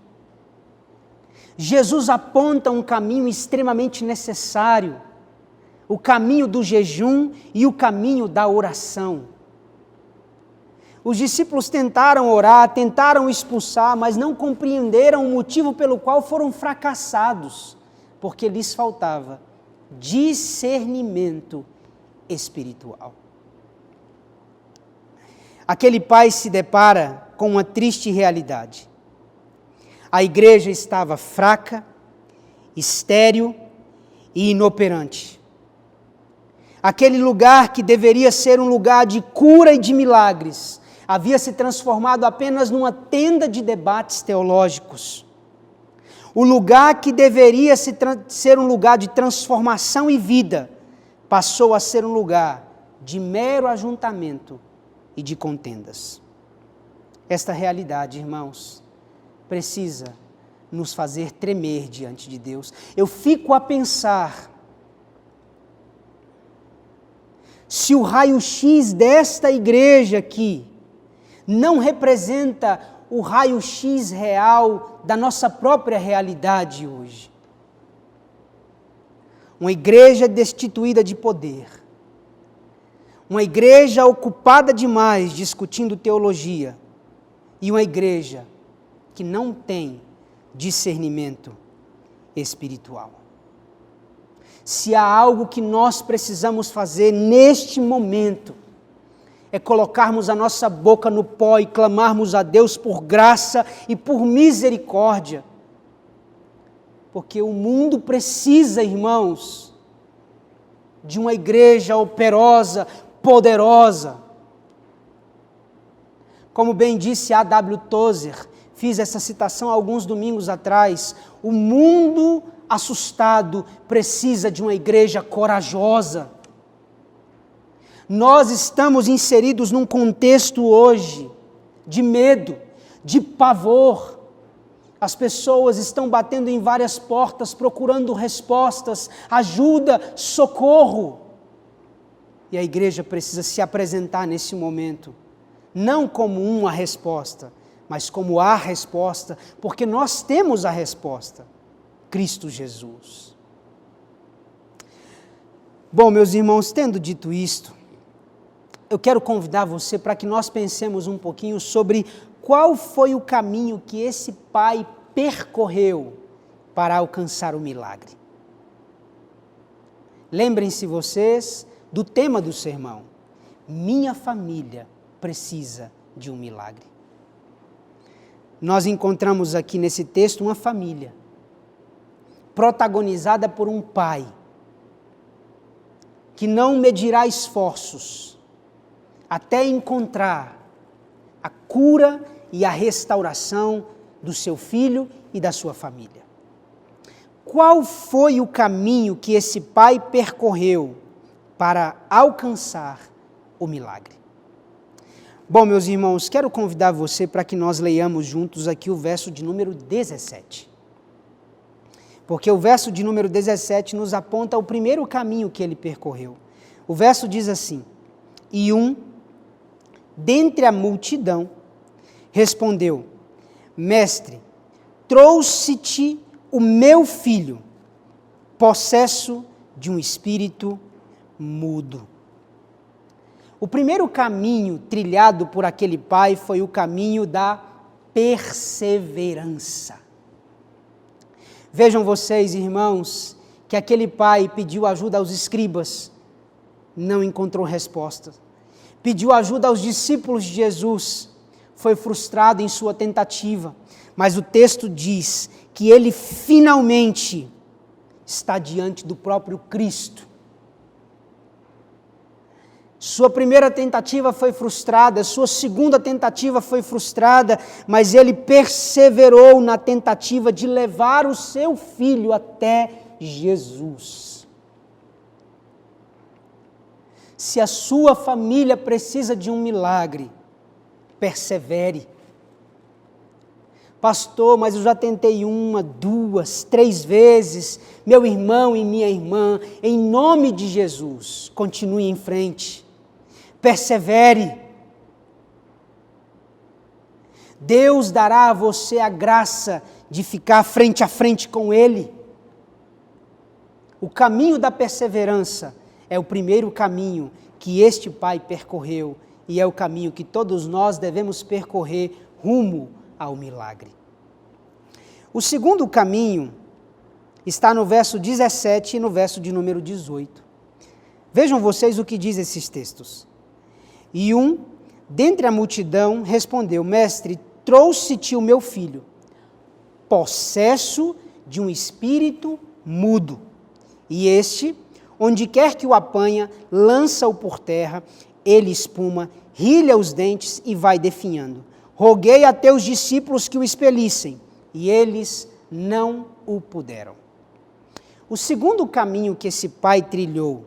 Jesus aponta um caminho extremamente necessário, o caminho do jejum e o caminho da oração. Os discípulos tentaram orar, tentaram expulsar, mas não compreenderam o motivo pelo qual foram fracassados, porque lhes faltava discernimento espiritual. Aquele pai se depara com uma triste realidade. A igreja estava fraca, estéril e inoperante. Aquele lugar que deveria ser um lugar de cura e de milagres, havia se transformado apenas numa tenda de debates teológicos. O lugar que deveria ser um lugar de transformação e vida, passou a ser um lugar de mero ajuntamento e de contendas. Esta realidade, irmãos, precisa nos fazer tremer diante de Deus. Eu fico a pensar, se o raio-x desta igreja aqui não representa o raio-x real da nossa própria realidade hoje. Uma igreja destituída de poder. Uma igreja ocupada demais discutindo teologia. E uma igreja que não tem discernimento espiritual. Se há algo que nós precisamos fazer neste momento, é colocarmos a nossa boca no pó e clamarmos a Deus por graça e por misericórdia. Porque o mundo precisa, irmãos, de uma igreja operosa, poderosa. Como bem disse A.W. Tozer, fiz essa citação alguns domingos atrás, o mundo assustado precisa de uma igreja corajosa. Nós estamos inseridos num contexto hoje de medo, de pavor. As pessoas estão batendo em várias portas, procurando respostas, ajuda, socorro. E a igreja precisa se apresentar nesse momento, não como uma resposta, mas como a resposta, porque nós temos a resposta, Cristo Jesus. Bom, meus irmãos, tendo dito isto, eu quero convidar você para que nós pensemos um pouquinho sobre qual foi o caminho que esse pai percorreu para alcançar o milagre. Lembrem-se vocês do tema do sermão. Minha família precisa de um milagre. Nós encontramos aqui nesse texto uma família. protagonizada por um pai que não medirá esforços até encontrar a cura e a restauração do seu filho e da sua família. Qual foi o caminho que esse pai percorreu para alcançar o milagre? Bom, meus irmãos, quero convidar você para que nós leiamos juntos aqui o verso de número 17. Porque o verso de número 17 nos aponta o primeiro caminho que ele percorreu. O verso diz assim: E dentre a multidão, respondeu: Mestre, trouxe-te o meu filho, possesso de um espírito mudo. O primeiro caminho trilhado por aquele pai foi o caminho da perseverança. Vejam vocês, irmãos, que aquele pai pediu ajuda aos escribas, não encontrou resposta. Pediu ajuda aos discípulos de Jesus, foi frustrado em sua tentativa, mas o texto diz que ele finalmente está diante do próprio Cristo. Sua primeira tentativa foi frustrada, sua segunda tentativa foi frustrada, mas ele perseverou na tentativa de levar o seu filho até Jesus. Se a sua família precisa de um milagre, persevere. Pastor, mas eu já tentei 1, 2, 3 vezes. Meu irmão e minha irmã, em nome de Jesus, continue em frente. Persevere. Deus dará a você a graça de ficar frente a frente com Ele. O caminho da perseverança é o primeiro caminho que este pai percorreu e é o caminho que todos nós devemos percorrer rumo ao milagre. O segundo caminho está no verso 17 e no verso de número 18. Vejam vocês o que diz esses textos. E dentre a multidão, respondeu: Mestre, trouxe-te o meu filho, possesso de um espírito mudo. E este, onde quer que o apanha, lança-o por terra, ele espuma, rilha os dentes e vai definhando. Roguei a teus discípulos que o expelissem, e eles não o puderam. O segundo caminho que esse pai trilhou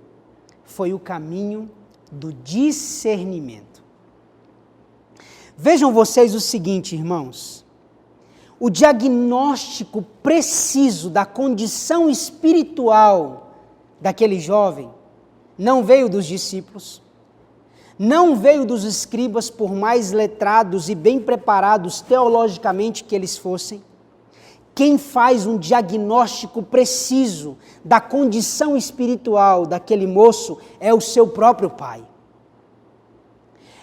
foi o caminho do discernimento. Vejam vocês o seguinte, irmãos. O diagnóstico preciso da condição espiritual daquele jovem não veio dos discípulos, não veio dos escribas, por mais letrados e bem preparados teologicamente que eles fossem. Quem faz um diagnóstico preciso da condição espiritual daquele moço é o seu próprio pai.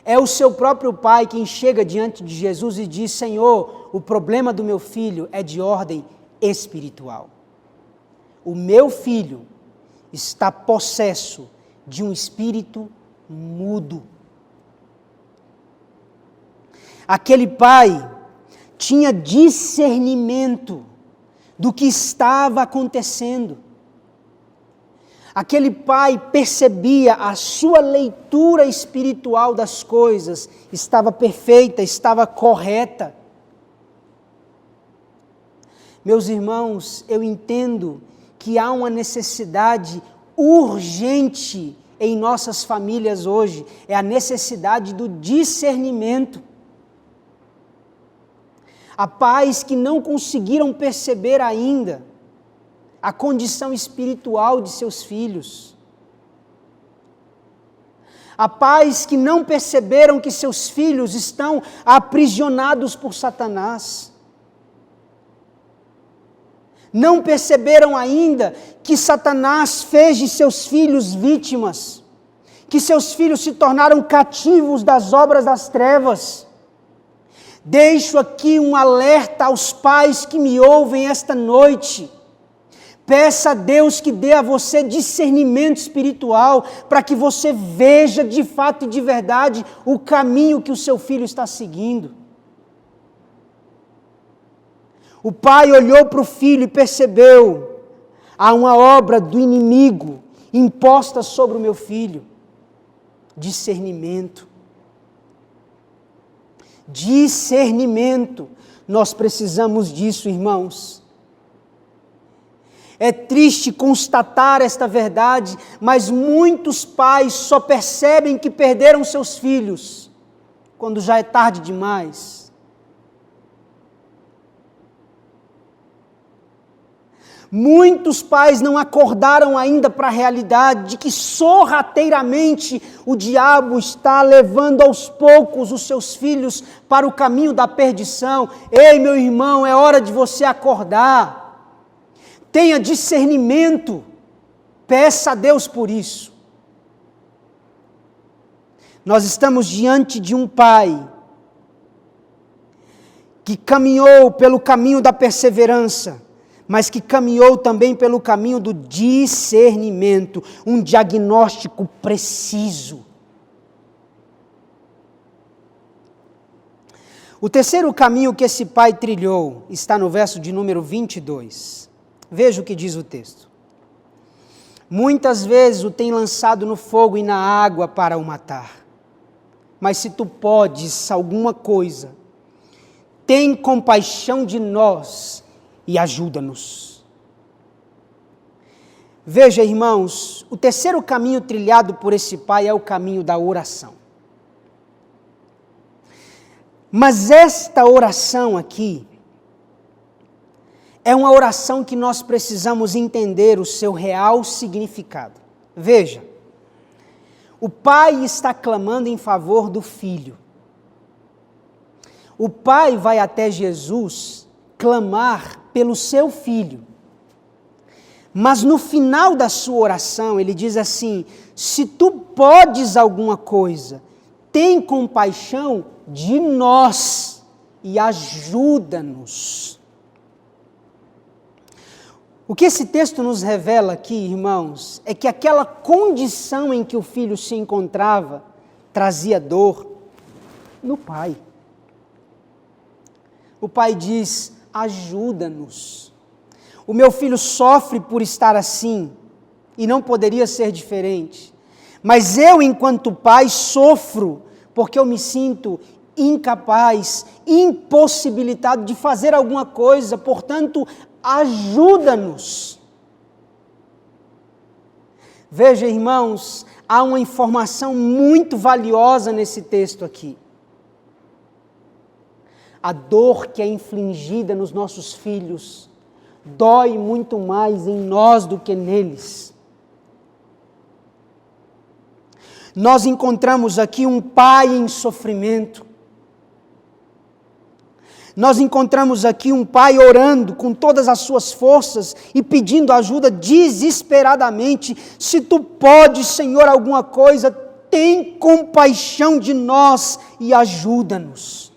É o seu próprio pai quem chega diante de Jesus e diz: Senhor, o problema do meu filho é de ordem espiritual. O meu filho está possesso de um espírito mudo. Aquele pai tinha discernimento do que estava acontecendo. Aquele pai percebia a sua leitura espiritual das coisas, estava perfeita, estava correta. Meus irmãos, eu entendo que há uma necessidade urgente em nossas famílias hoje, é a necessidade do discernimento. Há pais que não conseguiram perceber ainda a condição espiritual de seus filhos. Há pais que não perceberam que seus filhos estão aprisionados por Satanás. Não perceberam ainda que Satanás fez de seus filhos vítimas, que seus filhos se tornaram cativos das obras das trevas. Deixo aqui um alerta aos pais que me ouvem esta noite. Peça a Deus que dê a você discernimento espiritual para que você veja de fato e de verdade o caminho que o seu filho está seguindo. O pai olhou para o filho e percebeu Há uma obra do inimigo imposta sobre o meu filho. Discernimento. Discernimento. Nós precisamos disso, irmãos. É triste constatar esta verdade, mas muitos pais só percebem que perderam seus filhos quando já é tarde demais. Muitos pais não acordaram ainda para a realidade de que sorrateiramente o diabo está levando aos poucos os seus filhos para o caminho da perdição. Ei, meu irmão, é hora de você acordar. Tenha discernimento. Peça a Deus por isso. Nós estamos diante de um pai que caminhou pelo caminho da perseverança, mas que caminhou também pelo caminho do discernimento, um diagnóstico preciso. O terceiro caminho que esse pai trilhou está no verso de número 22. Veja o que diz o texto. Muitas vezes o tem lançado no fogo e na água para o matar. Mas se tu podes alguma coisa, tem compaixão de nós e ajuda-nos. Veja, irmãos, o terceiro caminho trilhado por esse pai é o caminho da oração. Mas esta oração aqui é uma oração que nós precisamos entender o seu real significado. Veja, o pai está clamando em favor do filho. O pai vai até Jesus clamar pelo seu filho. Mas no final da sua oração, ele diz assim: se tu podes alguma coisa, tem compaixão de nós e ajuda-nos. O que esse texto nos revela aqui, irmãos, é que aquela condição em que o filho se encontrava trazia dor no pai. O pai diz: ajuda-nos. O meu filho sofre por estar assim, e não poderia ser diferente. Mas eu, enquanto pai, sofro, porque eu me sinto incapaz, impossibilitado de fazer alguma coisa, portanto, ajuda-nos. Veja, irmãos, há uma informação muito valiosa nesse texto aqui. A dor que é infligida nos nossos filhos dói muito mais em nós do que neles. Nós encontramos aqui um pai em sofrimento. Nós encontramos aqui um pai orando com todas as suas forças e pedindo ajuda desesperadamente. Se tu podes, Senhor, alguma coisa, tem compaixão de nós e ajuda-nos.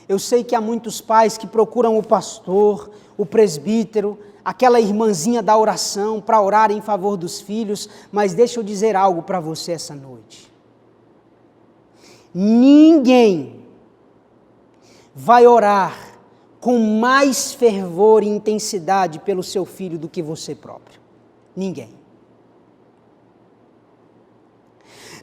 Eu sei que há muitos pais que procuram o pastor, o presbítero, aquela irmãzinha da oração para orar em favor dos filhos, mas deixa eu dizer algo para você essa noite. Ninguém vai orar com mais fervor e intensidade pelo seu filho do que você próprio. Ninguém.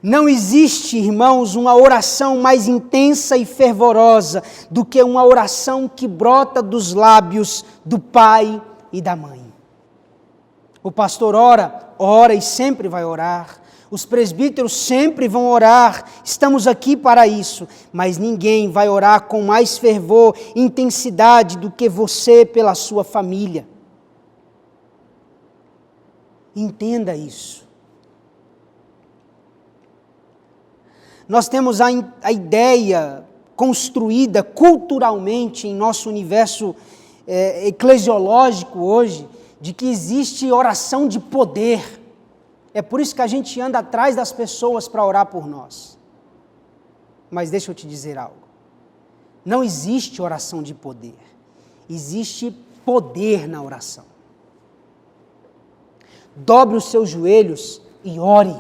Não existe, irmãos, uma oração mais intensa e fervorosa do que uma oração que brota dos lábios do pai e da mãe. O pastor ora e sempre vai orar. Os presbíteros sempre vão orar. Estamos aqui para isso. Mas ninguém vai orar com mais fervor e intensidade do que você pela sua família. Entenda isso. Nós temos a ideia construída culturalmente em nosso universo eclesiológico hoje, de que existe oração de poder. É por isso que a gente anda atrás das pessoas para orar por nós. Mas deixa eu te dizer algo. Não existe oração de poder. Existe poder na oração. Dobre os seus joelhos e ore.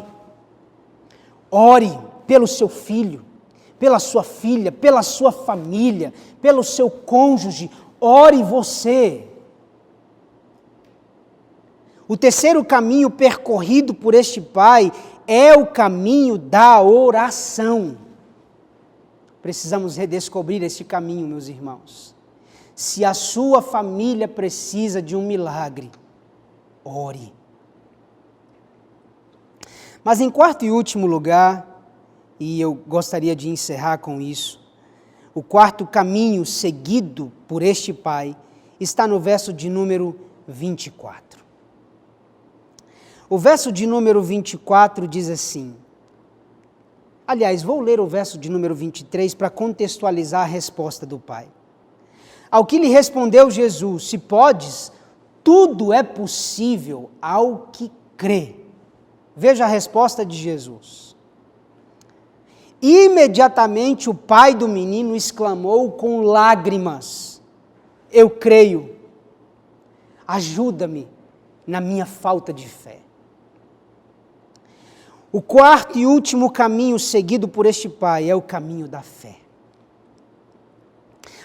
Ore pelo seu filho, pela sua filha, pela sua família, pelo seu cônjuge. Ore você. O terceiro caminho percorrido por este pai é o caminho da oração. Precisamos redescobrir este caminho, meus irmãos. Se a sua família precisa de um milagre, ore. Mas em quarto e último lugar, e eu gostaria de encerrar com isso, o quarto caminho seguido por este pai está no verso de número 24. O verso de número 24 diz assim, aliás, vou ler o verso de número 23 para contextualizar a resposta do pai. Ao que lhe respondeu Jesus, se podes, tudo é possível ao que crê. Veja a resposta de Jesus. Imediatamente o pai do menino exclamou com lágrimas, eu creio, ajuda-me na minha falta de fé. O quarto e último caminho seguido por este pai é o caminho da fé.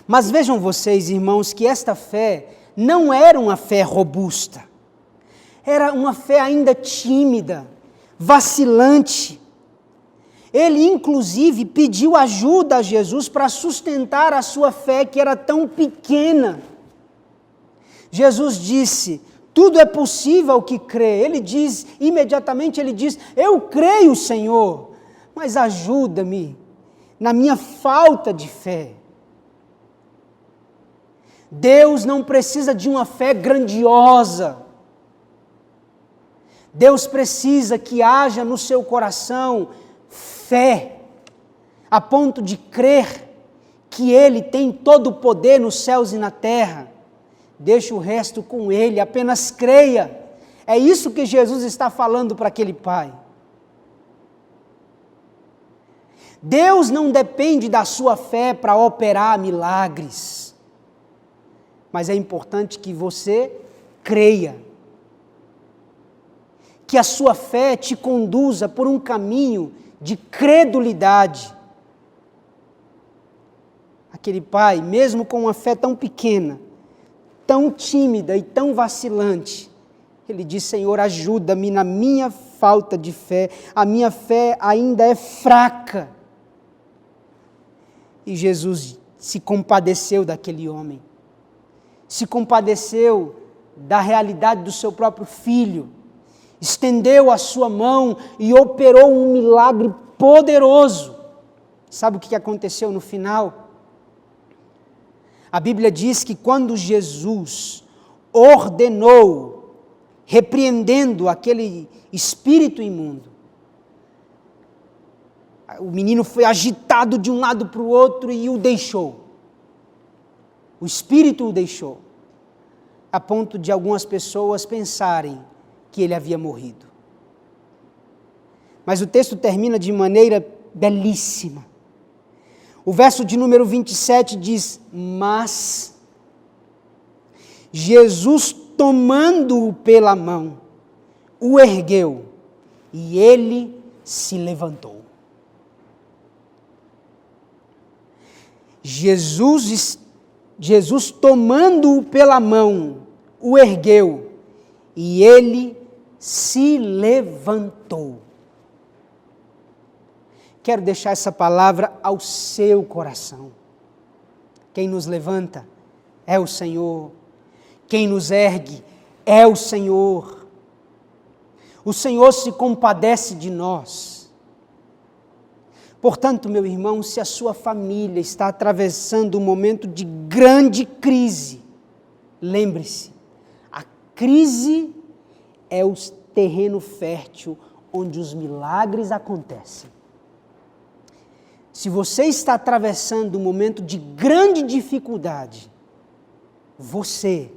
Mas vejam vocês, irmãos, que esta fé não era uma fé robusta. Era uma fé ainda tímida, vacilante. Ele, inclusive, pediu ajuda a Jesus para sustentar a sua fé, que era tão pequena. Jesus disse, tudo é possível ao que crê. Ele diz, imediatamente ele diz, eu creio, Senhor, mas ajuda-me na minha falta de fé. Deus não precisa de uma fé grandiosa. Deus precisa que haja no seu coração fé, a ponto de crer que Ele tem todo o poder nos céus e na terra. Deixa o resto com Ele, apenas creia. É isso que Jesus está falando para aquele pai. Deus não depende da sua fé para operar milagres. Mas é importante que você creia. Que a sua fé te conduza por um caminho de credulidade. Aquele pai, mesmo com uma fé tão pequena, tão tímida e tão vacilante, ele diz, Senhor, ajuda-me na minha falta de fé, a minha fé ainda é fraca. E Jesus se compadeceu daquele homem, se compadeceu da realidade do seu próprio filho, estendeu a sua mão e operou um milagre poderoso. Sabe o que aconteceu no final? A Bíblia diz que quando Jesus ordenou, repreendendo aquele espírito imundo, o menino foi agitado de um lado para o outro e o deixou. O espírito o deixou, a ponto de algumas pessoas pensarem que ele havia morrido. Mas o texto termina de maneira belíssima. O verso de número 27 diz, mas Jesus, tomando-o pela mão, o ergueu e ele se levantou. Jesus tomando-o pela mão, o ergueu e ele se levantou. Quero deixar essa palavra ao seu coração. Quem nos levanta é o Senhor. Quem nos ergue é o Senhor. O Senhor se compadece de nós. Portanto, meu irmão, se a sua família está atravessando um momento de grande crise, lembre-se, a crise é o terreno fértil onde os milagres acontecem. Se você está atravessando um momento de grande dificuldade, você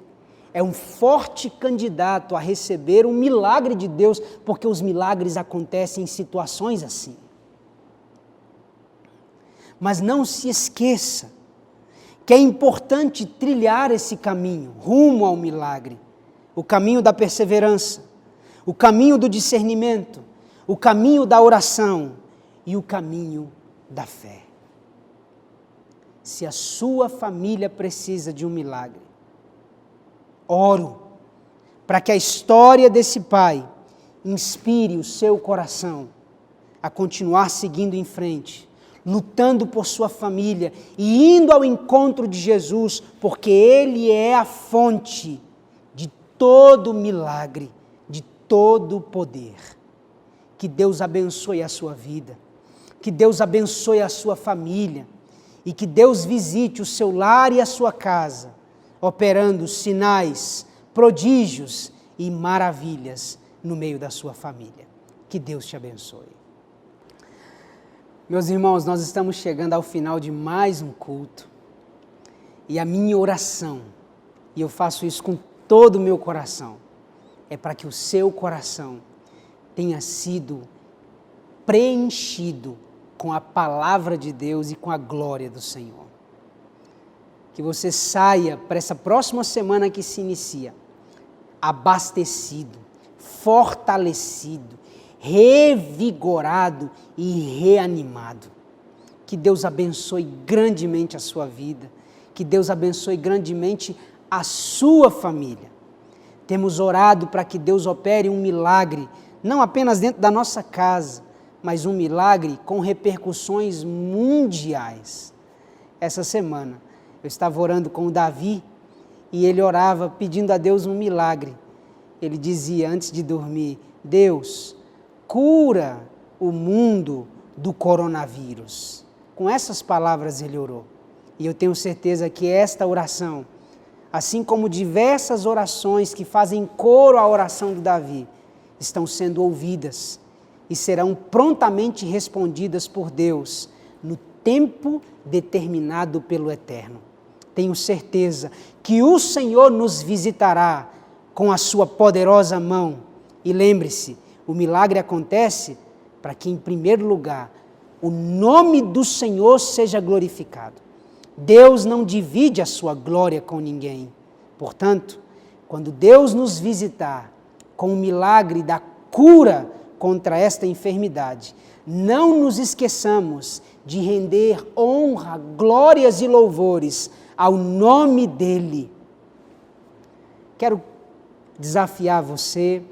é um forte candidato a receber um milagre de Deus, porque os milagres acontecem em situações assim. Mas não se esqueça que é importante trilhar esse caminho rumo ao milagre, o caminho da perseverança, o caminho do discernimento, o caminho da oração e o caminho da fé. Se a sua família precisa de um milagre, oro para que a história desse pai inspire o seu coração a continuar seguindo em frente, lutando por sua família e indo ao encontro de Jesus, porque Ele é a fonte de todo milagre, de todo poder. Que Deus abençoe a sua vida, que Deus abençoe a sua família e que Deus visite o seu lar e a sua casa, operando sinais, prodígios e maravilhas no meio da sua família. Que Deus te abençoe. Meus irmãos, nós estamos chegando ao final de mais um culto e a minha oração, e eu faço isso com todo o meu coração, é para que o seu coração tenha sido preenchido com a palavra de Deus e com a glória do Senhor. Que você saia para essa próxima semana que se inicia, abastecido, fortalecido, revigorado e reanimado. Que Deus abençoe grandemente a sua vida, que Deus abençoe grandemente a sua família. Temos orado para que Deus opere um milagre, não apenas dentro da nossa casa, mas um milagre com repercussões mundiais. Essa semana eu estava orando com o Davi e ele orava pedindo a Deus um milagre. Ele dizia antes de dormir: Deus, cura o mundo do coronavírus. Com essas palavras ele orou. E eu tenho certeza que esta oração, assim como diversas orações que fazem coro à oração do Davi, estão sendo ouvidas e serão prontamente respondidas por Deus no tempo determinado pelo Eterno. Tenho certeza que o Senhor nos visitará com a sua poderosa mão. E lembre-se, o milagre acontece para que, em primeiro lugar, o nome do Senhor seja glorificado. Deus não divide a sua glória com ninguém. Portanto, quando Deus nos visitar com o milagre da cura contra esta enfermidade, não nos esqueçamos de render honra, glórias e louvores ao nome dEle. Quero desafiar você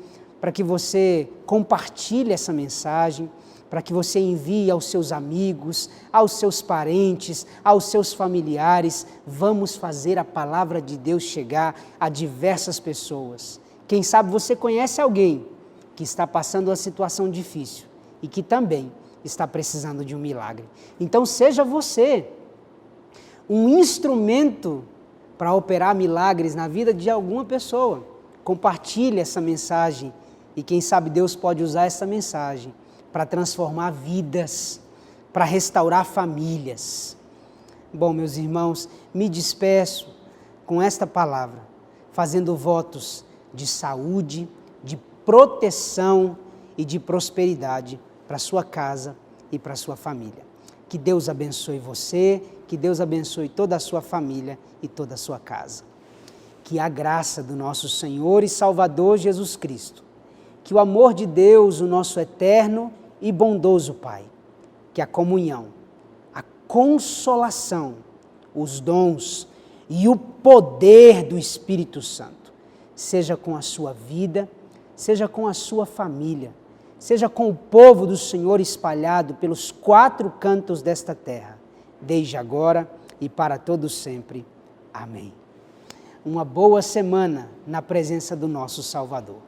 para que você compartilhe essa mensagem, para que você envie aos seus amigos, aos seus parentes, aos seus familiares. Vamos fazer a palavra de Deus chegar a diversas pessoas. Quem sabe você conhece alguém que está passando uma situação difícil e que também está precisando de um milagre. Então seja você um instrumento para operar milagres na vida de alguma pessoa. Compartilhe essa mensagem e quem sabe Deus pode usar essa mensagem para transformar vidas, para restaurar famílias. Bom, meus irmãos, me despeço com esta palavra, fazendo votos de saúde, de proteção e de prosperidade para a sua casa e para a sua família. Que Deus abençoe você, que Deus abençoe toda a sua família e toda a sua casa. Que a graça do nosso Senhor e Salvador Jesus Cristo, que o amor de Deus, o nosso eterno e bondoso Pai, que a comunhão, a consolação, os dons e o poder do Espírito Santo, seja com a sua vida, seja com a sua família, seja com o povo do Senhor espalhado pelos 4 cantos desta terra, desde agora e para todos sempre. Amém. Uma boa semana na presença do nosso Salvador.